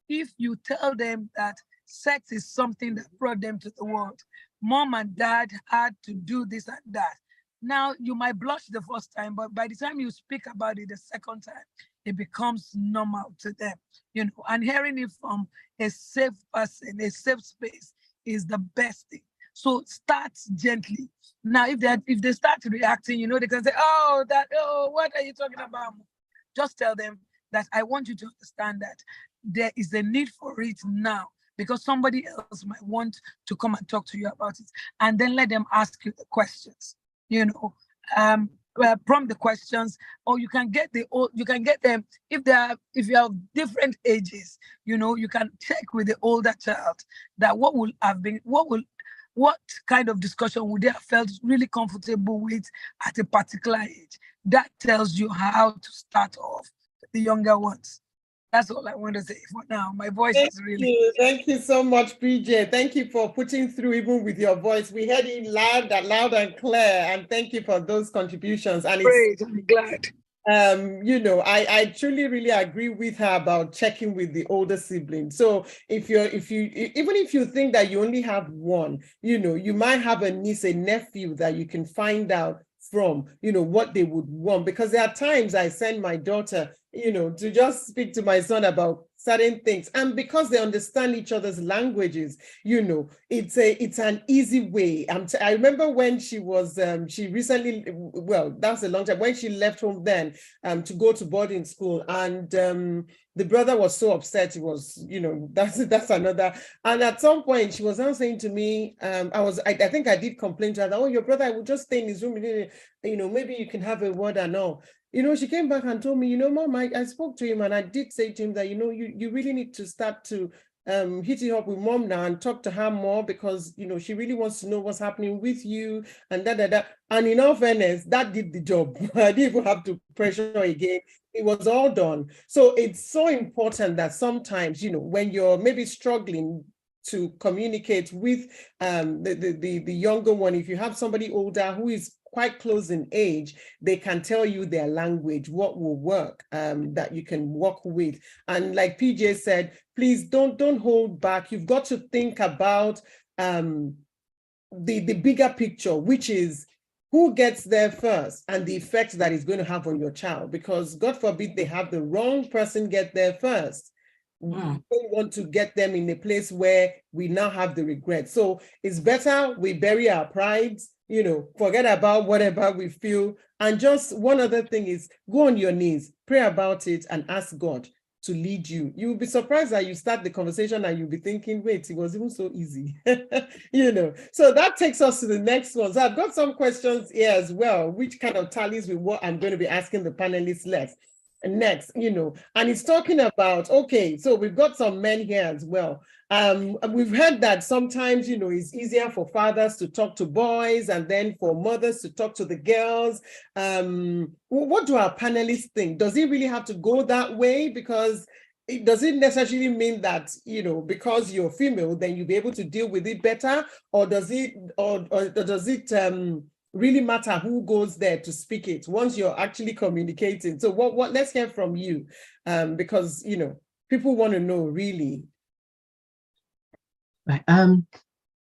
If you tell them that sex is something that brought them to the world, mom and dad had to do this and that. Now, you might blush the first time, but by the time you speak about it the second time, it becomes normal to them, you know, and hearing it from a safe person, a safe space is the best thing. So start gently. Now, if they start reacting, you know, they can say, oh, what are you talking about? Just tell them that I want you to understand that there is a need for it now, because somebody else might want to come and talk to you about it. And then let them ask you the questions, you know, prompt the questions, or you can get them if you have different ages, you know, you can check with the older child that what kind of discussion would they have felt really comfortable with at a particular age. That tells you how to start off the younger ones. That's all I want to say for now. My voice is really... Thank you so much, PJ. Thank you for putting through even with your voice. We heard it loud and clear, and thank you for those contributions. And great, I'm glad. You know, I truly really agree with her about checking with the older siblings. So even if you think that you only have one, you know, you might have a niece, a nephew that you can find out from, you know, what they would want. Because there are times I send my daughter, you know, to just speak to my son about certain things, and because they understand each other's languages, you know, it's an easy way. I remember when she was she recently, well, that's a long time, when she left home then to go to boarding school, and the brother was so upset. He was, you know, that's another. And at some point she was now saying to me, I think I did complain to her that, oh, your brother, I would just stay in his room, you know, maybe you can have a word and all. You know, she came back and told me, you know, Mom, I spoke to him and I did say to him that, you know, you really need to start to hit it up with Mom now and talk to her more, because, you know, she really wants to know what's happening with you and that. And in all fairness, that did the job. I didn't even have to pressure again. It was all done. So it's so important that sometimes, you know, when you're maybe struggling to communicate with the younger one, if you have somebody older who is quite close in age, they can tell you their language, what will work, that you can work with. And like PJ said, please don't hold back. You've got to think about the bigger picture, which is who gets there first and the effect that it's going to have on your child, because God forbid they have the wrong person get there first. We don't want to get them in a place where we now have the regret. So it's better we bury our prides, forget about whatever we feel. And just one other thing is go on your knees, pray about it, and ask God to lead you. You'll be surprised that you start the conversation and you'll be thinking, wait, it was even so easy. So that takes us to the next one. So I've got some questions here as well, which kind of tallies with what I'm going to be asking the panelists next, and it's talking about, okay, so we've got some men here as well. We've heard that sometimes, it's easier for fathers to talk to boys and then for mothers to talk to the girls. What do our panelists think? Does it really have to go that way? Because it doesn't necessarily mean that, because you're female, then you'll be able to deal with it better, or does it, really matter who goes there to speak it once you're actually communicating? So what let's hear from you, because people want to know really. Right.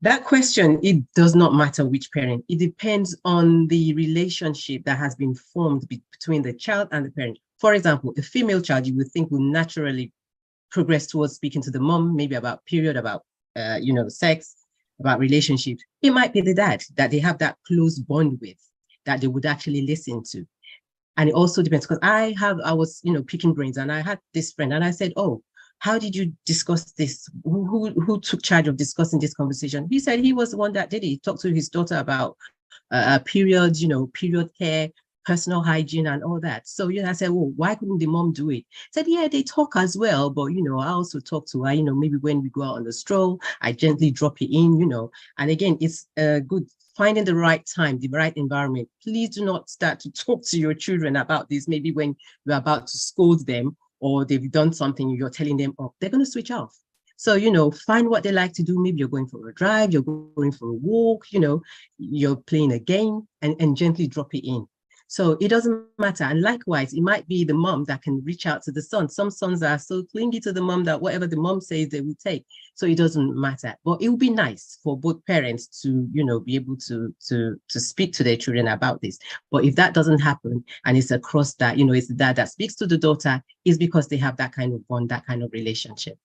That question, it does not matter which parent. It depends on the relationship that has been formed between the child and the parent. For example, a female child you would think will naturally progress towards speaking to the mom, maybe about period, about sex, about relationships. It might be the dad that they have that close bond with, that they would actually listen to. And it also depends, because I was picking brains, and I had this friend, and I said, oh, how did you discuss this? Who took charge of discussing this conversation? He said he was the one that did it. He talked to his daughter about periods, period care, personal hygiene and all that. So, I said, well, why couldn't the mom do it? He said, yeah, they talk as well, but, I also talk to her, maybe when we go out on the stroll, I gently drop it in, and again, it's good finding the right time, the right environment. Please do not start to talk to your children about this, maybe when you're about to scold them or they've done something, you're telling them, oh, they're going to switch off. So, find what they like to do. Maybe you're going for a drive, you're going for a walk, you're playing a game, and gently drop it in. So it doesn't matter. And likewise, it might be the mom that can reach out to the son. Some sons are so clingy to the mom that whatever the mom says, they will take. So it doesn't matter. But it would be nice for both parents to, be able to speak to their children about this. But if that doesn't happen, and it's across that, it's the dad that speaks to the daughter, is because they have that kind of bond, that kind of relationship.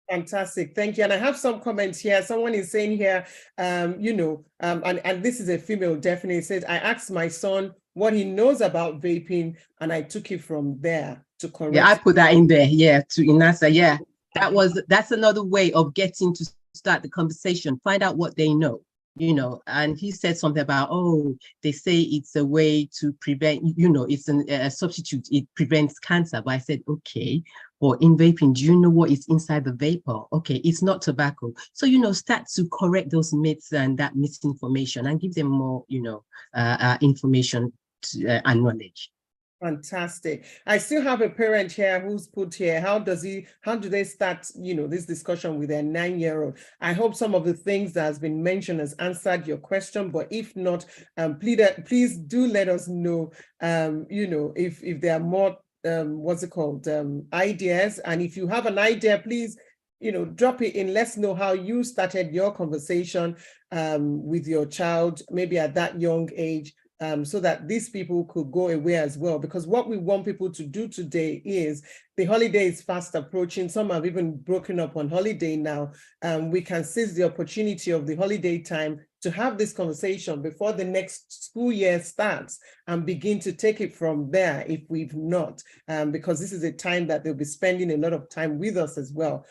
Fantastic, thank you. And I have some comments here. Someone is saying here, and this is a female, definitely says, I asked my son what he knows about vaping, and I took it from there to correct. Yeah, I put that in there. Yeah, in answer. Yeah, that's another way of getting to start the conversation. Find out what they know. And he said something about, oh, they say it's a way to prevent, it's a substitute, it prevents cancer. But I said, okay, or in vaping, do you know what is inside the vapor? Okay, it's not tobacco. So, start to correct those myths and that misinformation and give them more, information and knowledge. Fantastic. I still have a parent here who's put here, how do they start, this discussion with their 9-year-old? I hope some of the things that has been mentioned has answered your question, but if not, please do let us know, if there are more, ideas. And if you have an idea, please, drop it in. Let's know how you started your conversation with your child, maybe at that young age. So that these people could go away as well. Because what we want people to do today is, the holiday is fast approaching. Some have even broken up on holiday now. We can seize the opportunity of the holiday time to have this conversation before the next school year starts and begin to take it from there if we've not, because this is a time that they'll be spending a lot of time with us as well.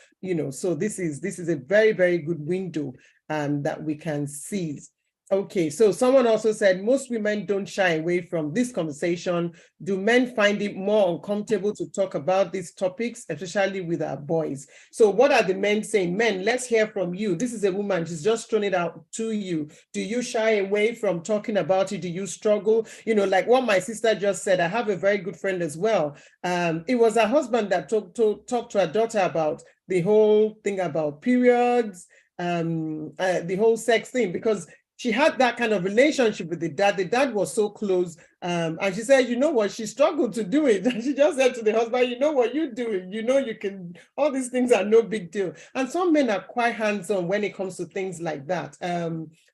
So this is a very, very good window that we can seize. Okay, so someone also said most women don't shy away from this conversation. Do men find it more uncomfortable to talk about these topics, especially with our boys? So what are the men saying? Men, let's hear from you. This is a woman, she's just thrown it out to you. Do you shy away from talking about it? Do you struggle? Like what my sister just said, I have a very good friend as well. It was her husband that talked to her daughter about the whole thing about periods, the whole sex thing, because she had that kind of relationship with the dad. The dad was so close. And she said, you know what, she struggled to do it. And she just said to the husband, you know what you're doing, you know, you can, all these things are no big deal. And some men are quite hands-on when it comes to things like that.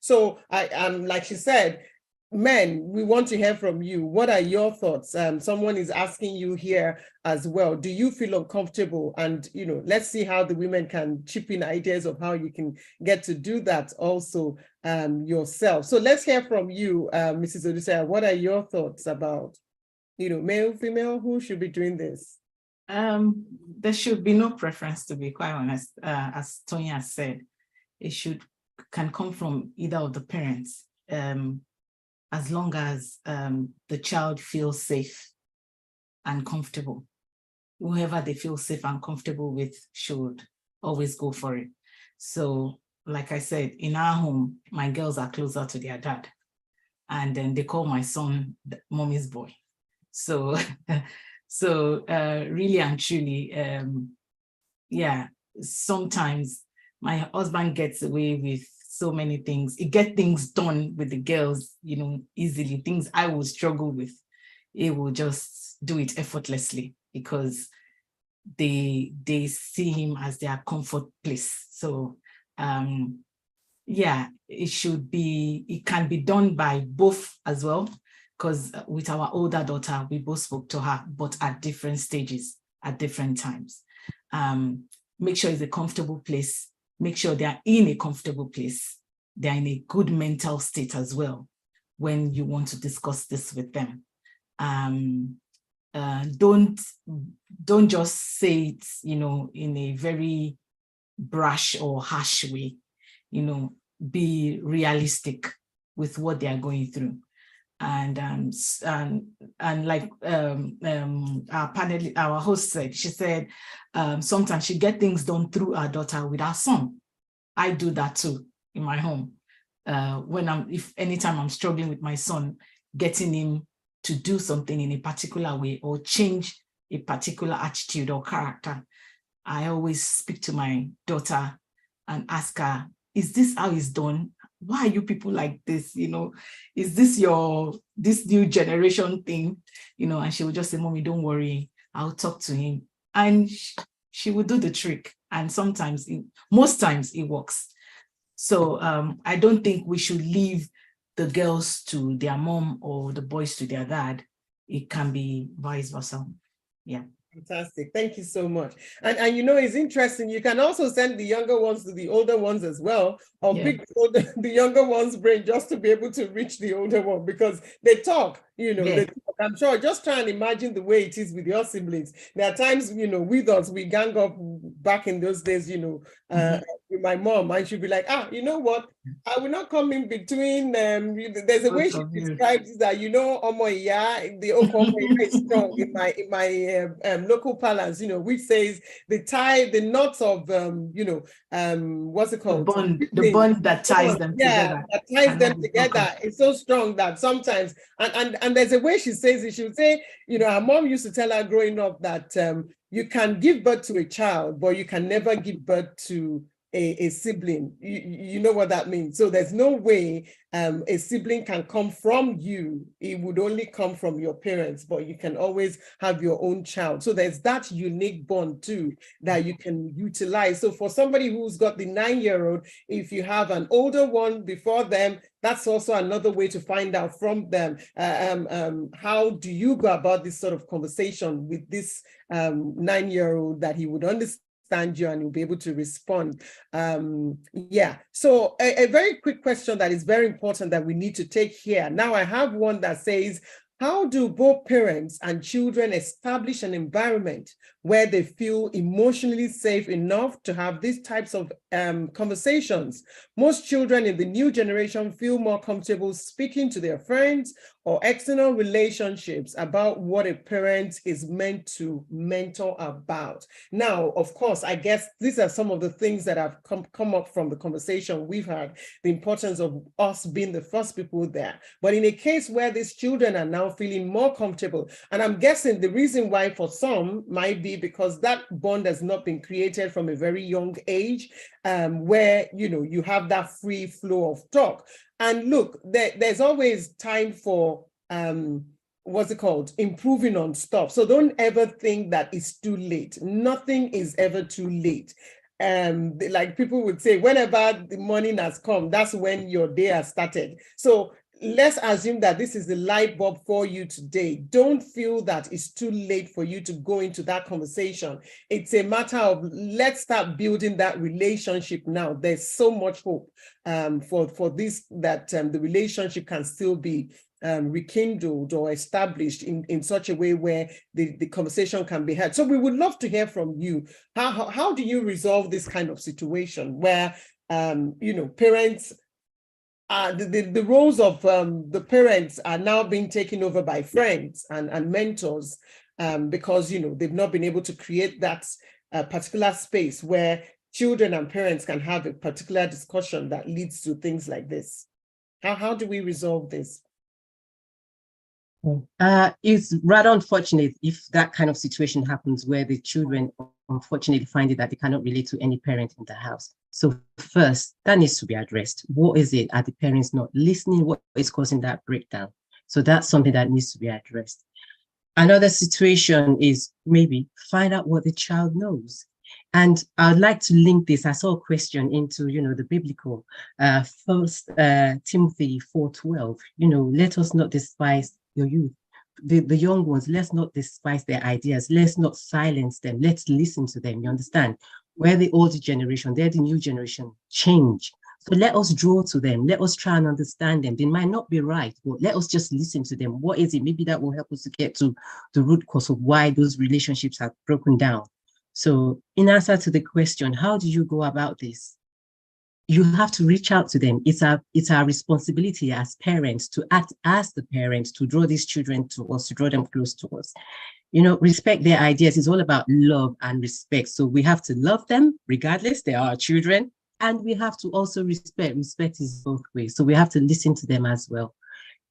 So like she said, men, we want to hear from you. What are your thoughts? Someone is asking you here as well. Do you feel uncomfortable? And, you know, let's see how the women can chip in ideas of how you can get to do that also yourself. So let's hear from you, Mrs. Odusanya. What are your thoughts about, you know, male, female, who should be doing this? There should be no preference, to be quite honest. As Tonya said, it can come from either of the parents. As long as the child feels safe and comfortable. Whoever they feel safe and comfortable with should always go for it. So, like I said, in our home, my girls are closer to their dad. And then they call my son mommy's boy. So, really and truly, yeah, sometimes my husband gets away with so many things. It gets things done with the girls, you know, easily. Things I will struggle with, it will just do it effortlessly because they see him as their comfort place. So yeah, it can be done by both as well, because with our older daughter, we both spoke to her, but at different stages, at different times. Make sure it's a comfortable place. Make sure they are in a comfortable place. They're in a good mental state as well when you want to discuss this with them. Don't just say it, you know, in a very brash or harsh way. You know, be realistic with what they are going through. And like our host said, she said, sometimes she get things done through our daughter with our son. I do that too in my home. Anytime I'm struggling with my son, getting him to do something in a particular way or change a particular attitude or character, I always speak to my daughter and ask her, is this how it's done? Why are you people like this? You know, is this this new generation thing? You know, and she would just say, Mommy, don't worry, I'll talk to him. And she would do the trick. And most times it works. So I don't think we should leave the girls to their mom or the boys to their dad. It can be vice versa. Yeah. Fantastic. Thank you so much. And you know, it's interesting. You can also send the younger ones to the older ones as well, or pick the younger one's brain just to be able to reach the older one, because they talk, you know, they talk. I'm sure, just try and imagine the way it is with your siblings. There are times, you know, with us, we gang up back in those days, you know, with my mom, and she'd be like, you know what? I will not come in between. There's a way she describes it that, you know, the Omoya is strong in my local parlance, you know, which says the knots of, you know, what's it called? The bond that ties them together. That ties them together. It's so strong that sometimes, and there's a way she says it. She would say, you know, her mom used to tell her growing up that you can give birth to a child, but you can never give birth to a sibling. You know what that means. So there's no way a sibling can come from you. It would only come from your parents, but you can always have your own child. So there's that unique bond too that you can utilize. So for somebody who's got the 9-year-old, if you have an older one before them, that's also another way to find out from them. How do you go about this sort of conversation with this 9-year-old that he would understand you and you'll be able to respond. Yeah, so a very quick question that is very important that we need to take here. Now I have one that says, how do both parents and children establish an environment where they feel emotionally safe enough to have these types of conversations? Most children in the new generation feel more comfortable speaking to their friends or external relationships about what a parent is meant to mentor about. Now, of course, I guess these are some of the things that have come up from the conversation we've had, the importance of us being the first people there. But in a case where these children are now feeling more comfortable, and I'm guessing the reason why for some might be because that bond has not been created from a very young age, where, you know, you have that free flow of talk. And look, there's always time for what's it called? Improving on stuff. So don't ever think that it's too late. Nothing is ever too late. Like people would say, whenever the morning has come, that's when your day has started. So let's assume that this is the light bulb for you today. Don't feel that it's too late for you to go into that conversation. It's a matter of let's start building that relationship now. There's so much hope for this, that the relationship can still be rekindled or established in such a way where the conversation can be had. So we would love to hear from you. How do you resolve this kind of situation where parents, the roles of the parents are now being taken over by friends and mentors, because they've not been able to create that particular space where children and parents can have a particular discussion that leads to things like this. How do we resolve this? It's rather unfortunate if that kind of situation happens where the children unfortunately find it that they cannot relate to any parent in the house. So first, that needs to be addressed. What is it? Are the parents not listening? What is causing that breakdown? So that's something that needs to be addressed. Another situation is maybe find out what the child knows. And I'd like to link this. I saw a question into, the biblical, First Timothy 4:12. Let us not despise your youth, the young ones. Let's not despise their ideas. Let's not silence them. Let's listen to them. You understand? We're the older generation. They're the new generation. Change. So let us draw to them. Let us try and understand them. They might not be right, but let us just listen to them. What is it? Maybe that will help us to get to the root cause of why those relationships have broken down. So in answer to the question, how do you go about this? You have to reach out to them. It's our responsibility as parents to act as the parents, to draw these children to us, to draw them close to us. Respect their ideas. It's all about love and respect. So we have to love them regardless. They are our children. And we have to also respect. Respect is both ways. So we have to listen to them as well.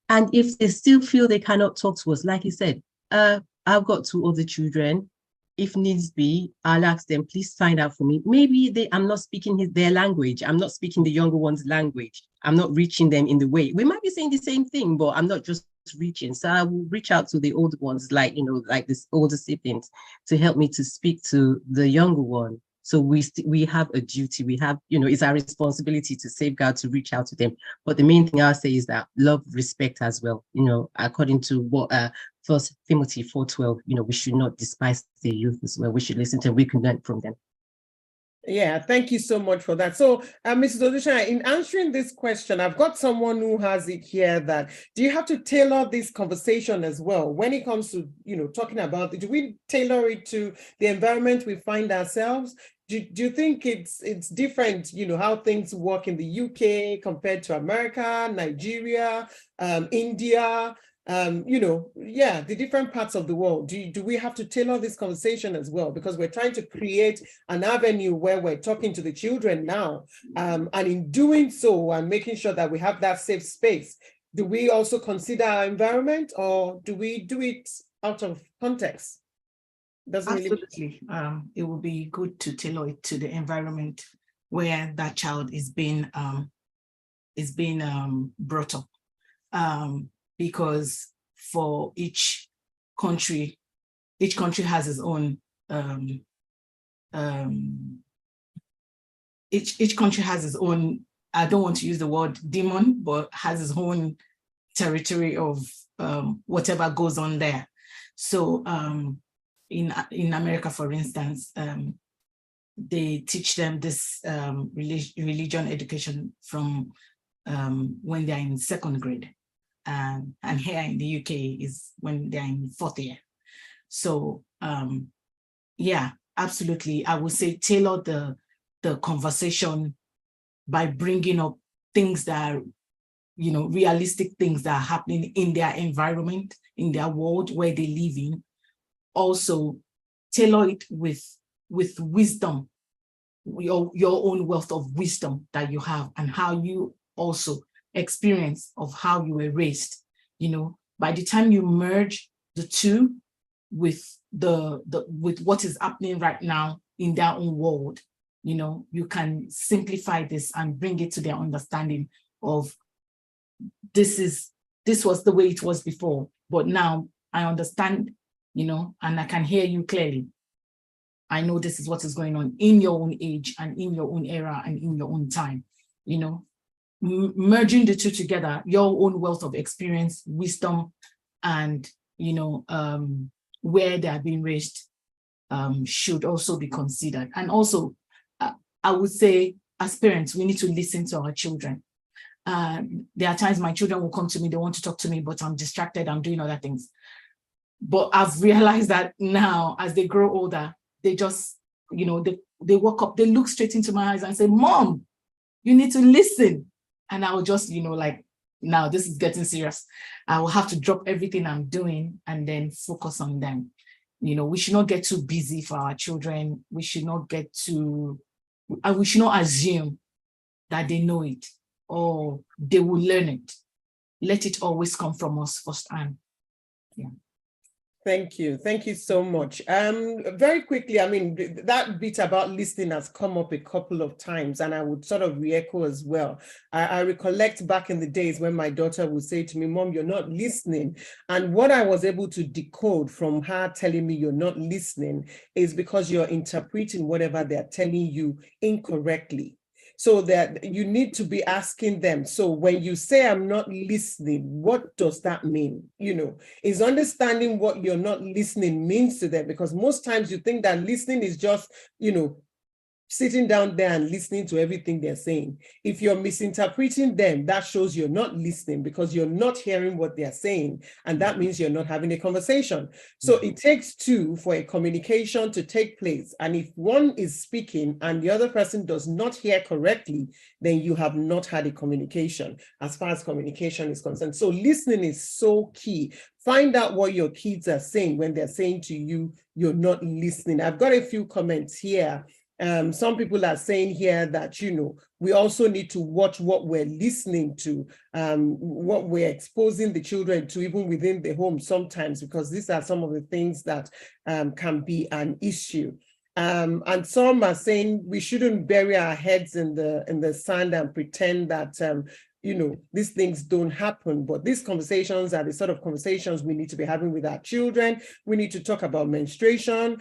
And if they still feel they cannot talk to us, like you said, I've got 2 other children. If needs be, I'll ask them, please find out for me. Maybe I'm not speaking their language. I'm not speaking the younger one's language. I'm not reaching them in the way. We might be saying the same thing, but I'm not just reaching. So I will reach out to the older ones, like this older siblings, to help me to speak to the younger one. So we have a duty. We have, it's our responsibility to safeguard, to reach out to them. But the main thing I'll say is that love, respect as well. According to what First Timothy 4:12, we should not despise the youth as well. We should listen to them. We can learn from them. Yeah, thank you so much for that. So, Mrs. Odusanya, in answering this question, I've got someone who has it here that, do you have to tailor this conversation as well? When it comes to, talking about, do we tailor it to the environment we find ourselves? Do you think it's different, how things work in the UK compared to America, Nigeria, India? The different parts of the world. Do we have to tailor this conversation as well? Because we're trying to create an avenue where we're talking to the children now. And in doing so, and making sure that we have that safe space, do we also consider our environment, or do we do it out of context? Absolutely. It would be good to tailor it to the environment where that child is being brought up. Because for each country has its own each country has its own, I don't want to use the word demon, but has its own territory of whatever goes on there. So in America, for instance, they teach them this religion education from when they're in 2nd grade. And here in the UK is when they're in 4th year. So yeah, absolutely. I would say tailor the conversation by bringing up things that are, realistic things that are happening in their environment, in their world where they live in. Also tailor it with wisdom, your own wealth of wisdom that you have, and how you also experience of how you were raised. By the time you merge the two with with what is happening right now in their own world, you can simplify this and bring it to their understanding of this was the way it was before, but now I understand, and I can hear you clearly. I know this is what is going on in your own age and in your own era and in your own time, merging the two together, your own wealth of experience, wisdom, and, where they are being raised should also be considered. And also, I would say, as parents, we need to listen to our children. There are times my children will come to me, they want to talk to me, but I'm distracted, I'm doing other things. But I've realized that now, as they grow older, they just, they walk up, they look straight into my eyes and say, Mom, you need to listen. And I will just, now this is getting serious. I will have to drop everything I'm doing and then focus on them. We should not get too busy for our children. We should not we should not assume that they know it or they will learn it. Let it always come from us first. Yeah. Thank you. Thank you so much. Very quickly, I mean, that bit about listening has come up a couple of times, and I would sort of re-echo as well. I recollect back in the days when my daughter would say to me, Mom, you're not listening. And what I was able to decode from her telling me you're not listening is because you're interpreting whatever they're telling you incorrectly. So that you need to be asking them, so when you say I'm not listening, what does that mean? Is understanding what you're not listening means to them, because most times you think that listening is just, sitting down there and listening to everything they're saying. If you're misinterpreting them, that shows you're not listening because you're not hearing what they're saying. And that means you're not having a conversation. So it takes two for a communication to take place. And if one is speaking and the other person does not hear correctly, then you have not had a communication as far as communication is concerned. So listening is so key. Find out what your kids are saying when they're saying to you, you're not listening. I've got a few comments here. Some people are saying here that, we also need to watch what we're listening to, what we're exposing the children to, even within the home sometimes, because these are some of the things that can be an issue. And some are saying we shouldn't bury our heads in the sand and pretend that these things don't happen, but these conversations are the sort of conversations we need to be having with our children. We need to talk about menstruation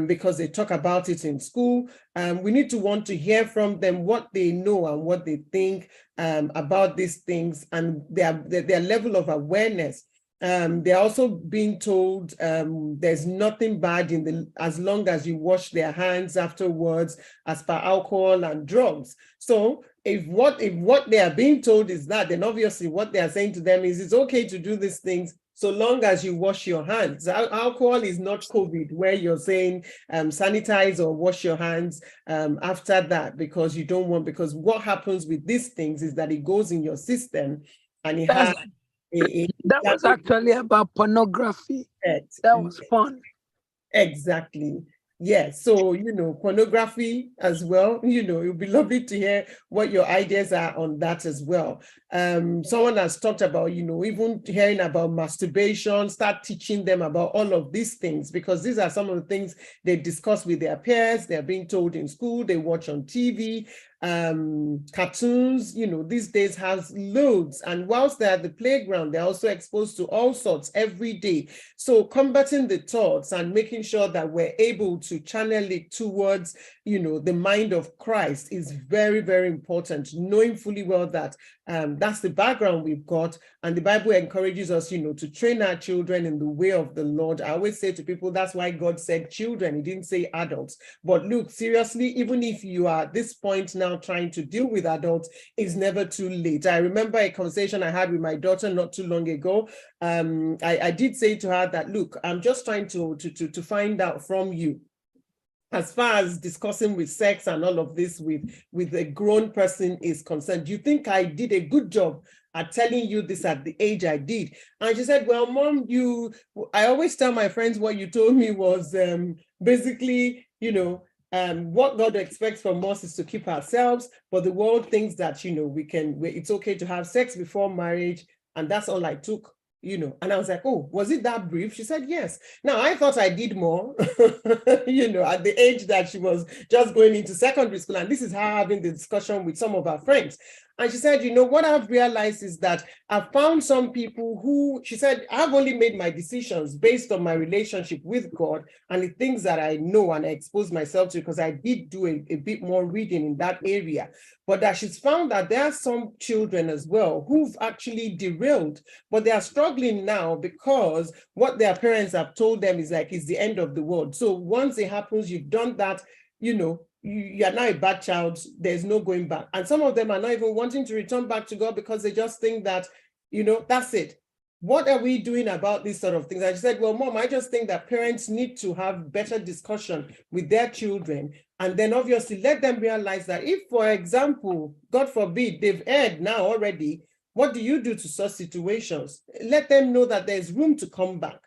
because they talk about it in school. We need to want to hear from them what they know and what they think about these things and their level of awareness. They're also being told there's nothing bad as long as you wash their hands afterwards, as per alcohol and drugs. So if what they are being told is that, then obviously what they are saying to them is it's okay to do these things so long as you wash your hands. Alcohol is not COVID, where you're saying sanitize or wash your hands after that, because you don't want, because what happens with these things is that it goes in your system and it has that was actually about pornography. That was fun. Exactly. Yes. So, pornography as well, it would be lovely to hear what your ideas are on that as well. Someone has talked about, even hearing about masturbation, start teaching them about all of these things, because these are some of the things they discuss with their peers. They're being told in school, they watch on TV. Cartoons, these days has loads, and whilst they're at the playground, they're also exposed to all sorts every day. So combating the thoughts and making sure that we're able to channel it towards the mind of Christ is very, very important, knowing fully well that that's the background we've got, and the Bible encourages us to train our children in the way of the Lord. I always say to people, that's why God said children, he didn't say adults. But look, seriously, even if you are at this point now trying to deal with adults, it's never too late. I remember a conversation I had with my daughter not too long ago. I did say to her that, look, I'm just trying to find out from you, as far as discussing with sex and all of this with a grown person is concerned, do you think I did a good job at telling you this at the age I did? And she said, well, Mom, I always tell my friends what you told me was basically, what God expects from us is to keep ourselves, but the world thinks that, it's okay to have sex before marriage. And that's all I took. And I was like, oh, was it that brief? She said, yes. Now, I thought I did more, at the age that she was just going into secondary school. And this is her having the discussion with some of her friends. And she said, you know, what I've realized is that I've found some people who, she said, I've only made my decisions based on my relationship with God and the things that I know and I expose myself to, because I did do a bit more reading in that area. But that she's found that there are some children as well who've actually derailed, but they are struggling now because what their parents have told them is like, it's the end of the world. So once it happens, you've done that, you know, you are now a bad child, there's no going back. And some of them are not even wanting to return back to God because they just think that, you know, that's it. What are we doing about these sort of things? I said, well, Mom, I just think that parents need to have better discussion with their children. And then obviously let them realize that if, for example, God forbid, they've erred now already, what do you do to such situations? Let them know that there's room to come back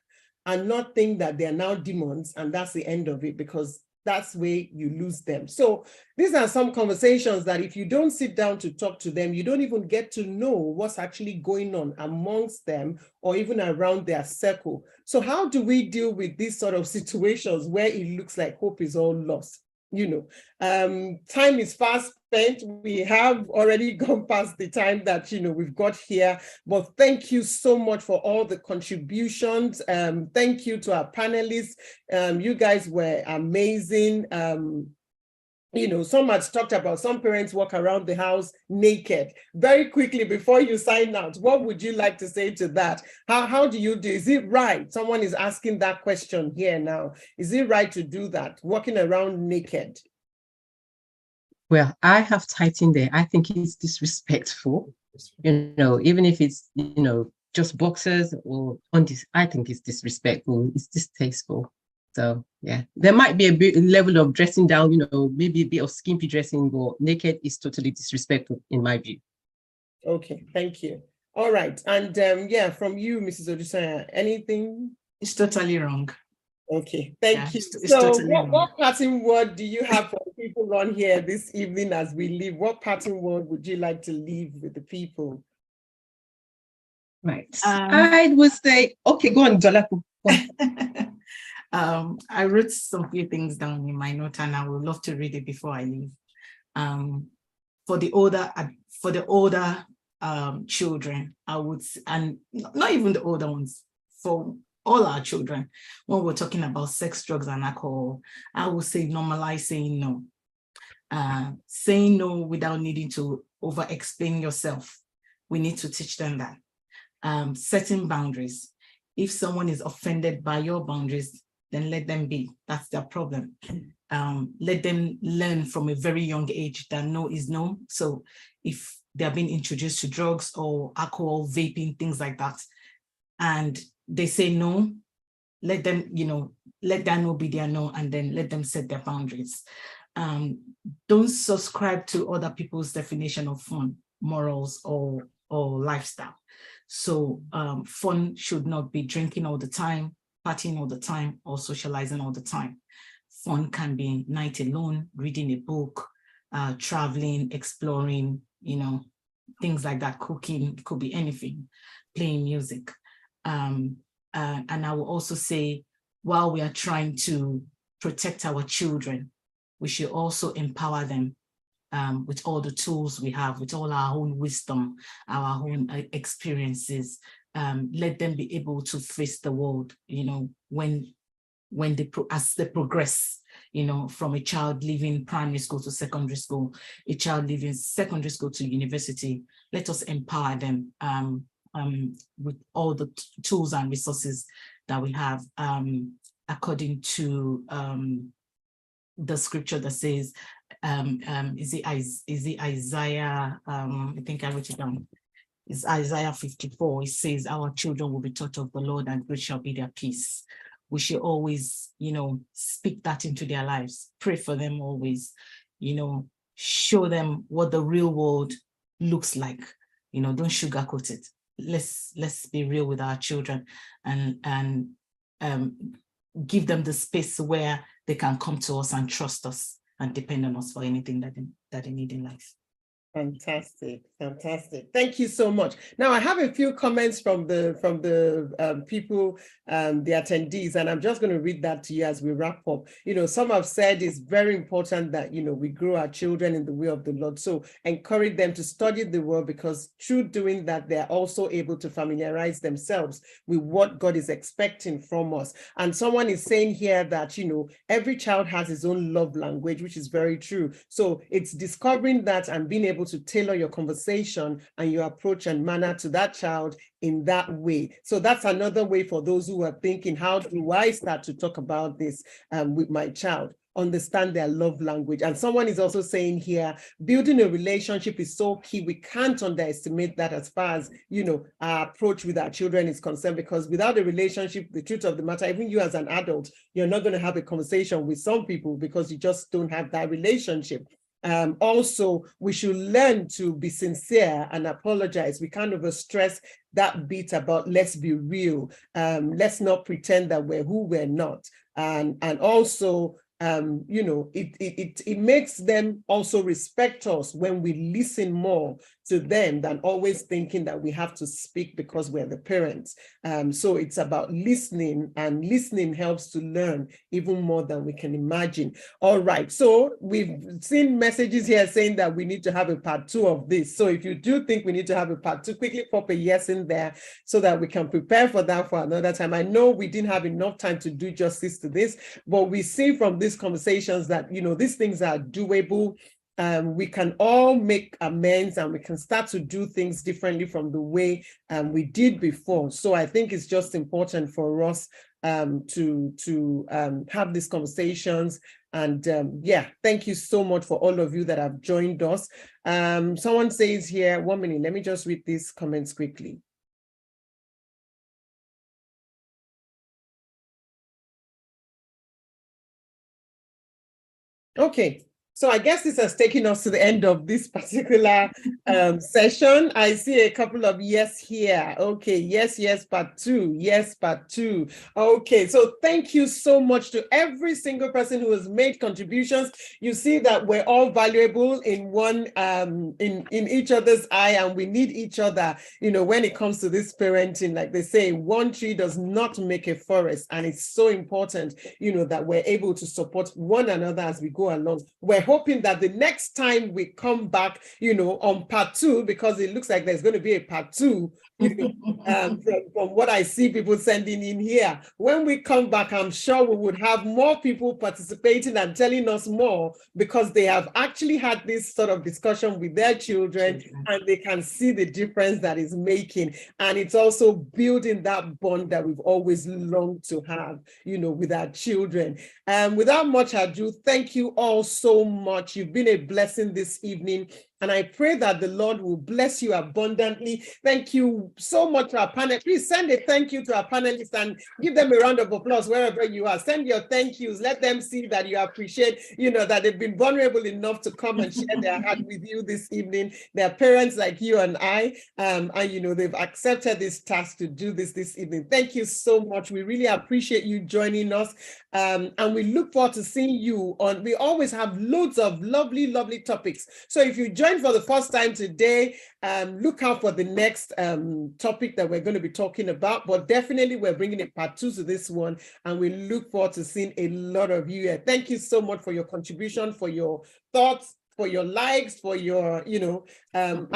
and not think that they're now demons and that's the end of it, because that's where you lose them. So these are some conversations that if you don't sit down to talk to them, you don't even get to know what's actually going on amongst them or even around their circle. So how do we deal with these sort of situations where it looks like hope is all lost? You know, time is fast spent. We have already gone past the time that, you know, we've got here, but thank you so much for all the contributions. Thank you to our panelists. You guys were amazing. You know, some had talked about some parents walk around the house naked. Very quickly, before you sign out, what would you like to say to that? How do you do? Is it right? Someone is asking that question here now. Is it right to do that, walking around naked? Well, I have tightened there. I think it's disrespectful. You know, even if it's, you know, just boxers or on this, I think it's disrespectful. It's distasteful. So yeah, there might be a bit level of dressing down, you know, maybe a bit of skimpy dressing, but naked is totally disrespectful in my view. Okay, thank you. All right, and yeah, from you, Mrs. Odusanya, anything? It's totally wrong. Okay, thank you. It's So totally what parting word do you have for people on here this evening as we leave? What parting word would you like to leave with the people? Right. I would say, okay, go on, Dolapo. I wrote some few things down in my note and I would love to read it before I leave. For the older children, I would, and not even the older ones, for all our children, when we're talking about sex, drugs, and alcohol, I would say normalize saying no. Saying no without needing to over-explain yourself. We need to teach them that. Setting boundaries. If someone is offended by your boundaries, then let them be. That's their problem. Let them learn from a very young age that no is no. So if they're being introduced to drugs or alcohol, vaping, things like that, and they say no, let them, you know, let that no be their no, and then let them set their boundaries. Don't subscribe to other people's definition of fun, morals, or lifestyle. So fun should not be drinking all the time, partying all the time, or socializing all the time. Fun can be night alone, reading a book, traveling, exploring, you know, things like that, cooking, it could be anything, playing music. And I will also say, while we are trying to protect our children, we should also empower them with all the tools we have, with all our own wisdom, our own experiences. Let them be able to face the world, you know, as they progress, you know, from a child leaving primary school to secondary school, a child leaving secondary school to university. Let us empower them with all the tools and resources that we have, according to the scripture that says, is it Isaiah? I think I wrote it down. It's Isaiah 54. It says, our children will be taught of the Lord and great shall be their peace. We should always, you know, speak that into their lives. Pray for them always, you know, show them what the real world looks like. You know, don't sugarcoat it. Let's be real with our children and give them the space where they can come to us and trust us and depend on us for anything that they need in life. Fantastic, fantastic. Thank you so much. Now I have a few comments from the people, the attendees, and I'm just going to read that to you as we wrap up. You know, some have said it's very important that, you know, we grow our children in the way of the Lord. So encourage them to study the word, because through doing that, they're also able to familiarize themselves with what God is expecting from us. And someone is saying here that, you know, every child has his own love language, which is very true. So it's discovering that and being able to tailor your conversation and your approach and manner to that child in that way. So that's another way for those who are thinking, how do I start to talk about this with my child? Understand their love language. And someone is also saying here, building a relationship is so key. We can't underestimate that as far as, you know, our approach with our children is concerned, because without a relationship, the truth of the matter, even you as an adult, you're not going to have a conversation with some people because you just don't have that relationship. Also, we should learn to be sincere and apologize. We can't overstress that bit about let's be real. Let's not pretend that we're who we're not. And also, you know, it makes them also respect us when we listen more to them than always thinking that we have to speak because we're the parents. So it's about listening, and listening helps to learn even more than we can imagine. All right, so we've seen messages here saying that we need to have a part 2 of this. So if you do think we need to have a part 2, quickly pop a yes in there so that we can prepare for that for another time. I know we didn't have enough time to do justice to this, but we see from these conversations that, you know, these things are doable. We can all make amends, and we can start to do things differently from the way we did before. So I think it's just important for us to have these conversations. And yeah, thank you so much for all of you that have joined us. Someone says here, 1 minute, let me just read these comments quickly. Okay. So I guess this has taken us to the end of this particular session. I see a couple of yes here. Okay, yes, part 2. Yes, part 2. Okay, so thank you so much to every single person who has made contributions. You see that we're all valuable in one, in each other's eye, and we need each other, you know, when it comes to this parenting. Like they say, one tree does not make a forest, and it's so important, you know, that we're able to support one another as we go along. We're hoping that the next time we come back, you know, on part 2, because it looks like there's going to be a part 2, you know, from what I see people sending in here. When we come back, I'm sure we would have more people participating and telling us more, because they have actually had this sort of discussion with their children, and they can see the difference that is making. And it's also building that bond that we've always longed to have, you know, with our children. Without much ado, thank you all so much. You've been a blessing this evening, and I pray that the Lord will bless you abundantly. Thank you so much to our panel. Please send a thank you to our panelists and give them a round of applause wherever you are. Send your thank yous. Let them see that you appreciate, you know, that they've been vulnerable enough to come and share their heart with you this evening. They're parents like you and I, and, you know, they've accepted this task to do this evening. Thank you so much. We really appreciate you joining us. And we look forward to seeing you on. We always have loads of lovely topics. So if you join for the first time today, look out for the next topic that we're going to be talking about. But definitely we're bringing a part 2 to this one, and we look forward to seeing a lot of you here. Thank you so much for your contribution, for your thoughts, for your likes, for your, you know,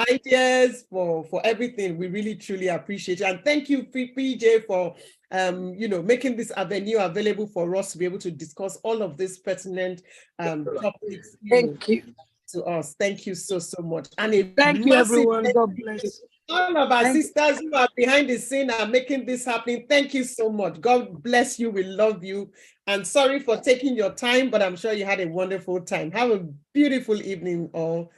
ideas, for everything. We really truly appreciate it. And thank you, PJ, for you know, making this avenue available for us to be able to discuss all of these pertinent topics. Thank you to us. Thank you so much. And a thank you, everyone. God bless. All of our sisters who are behind the scene are making this happening. Thank you so much. God bless you. We love you. And sorry for taking your time, but I'm sure you had a wonderful time. Have a beautiful evening all.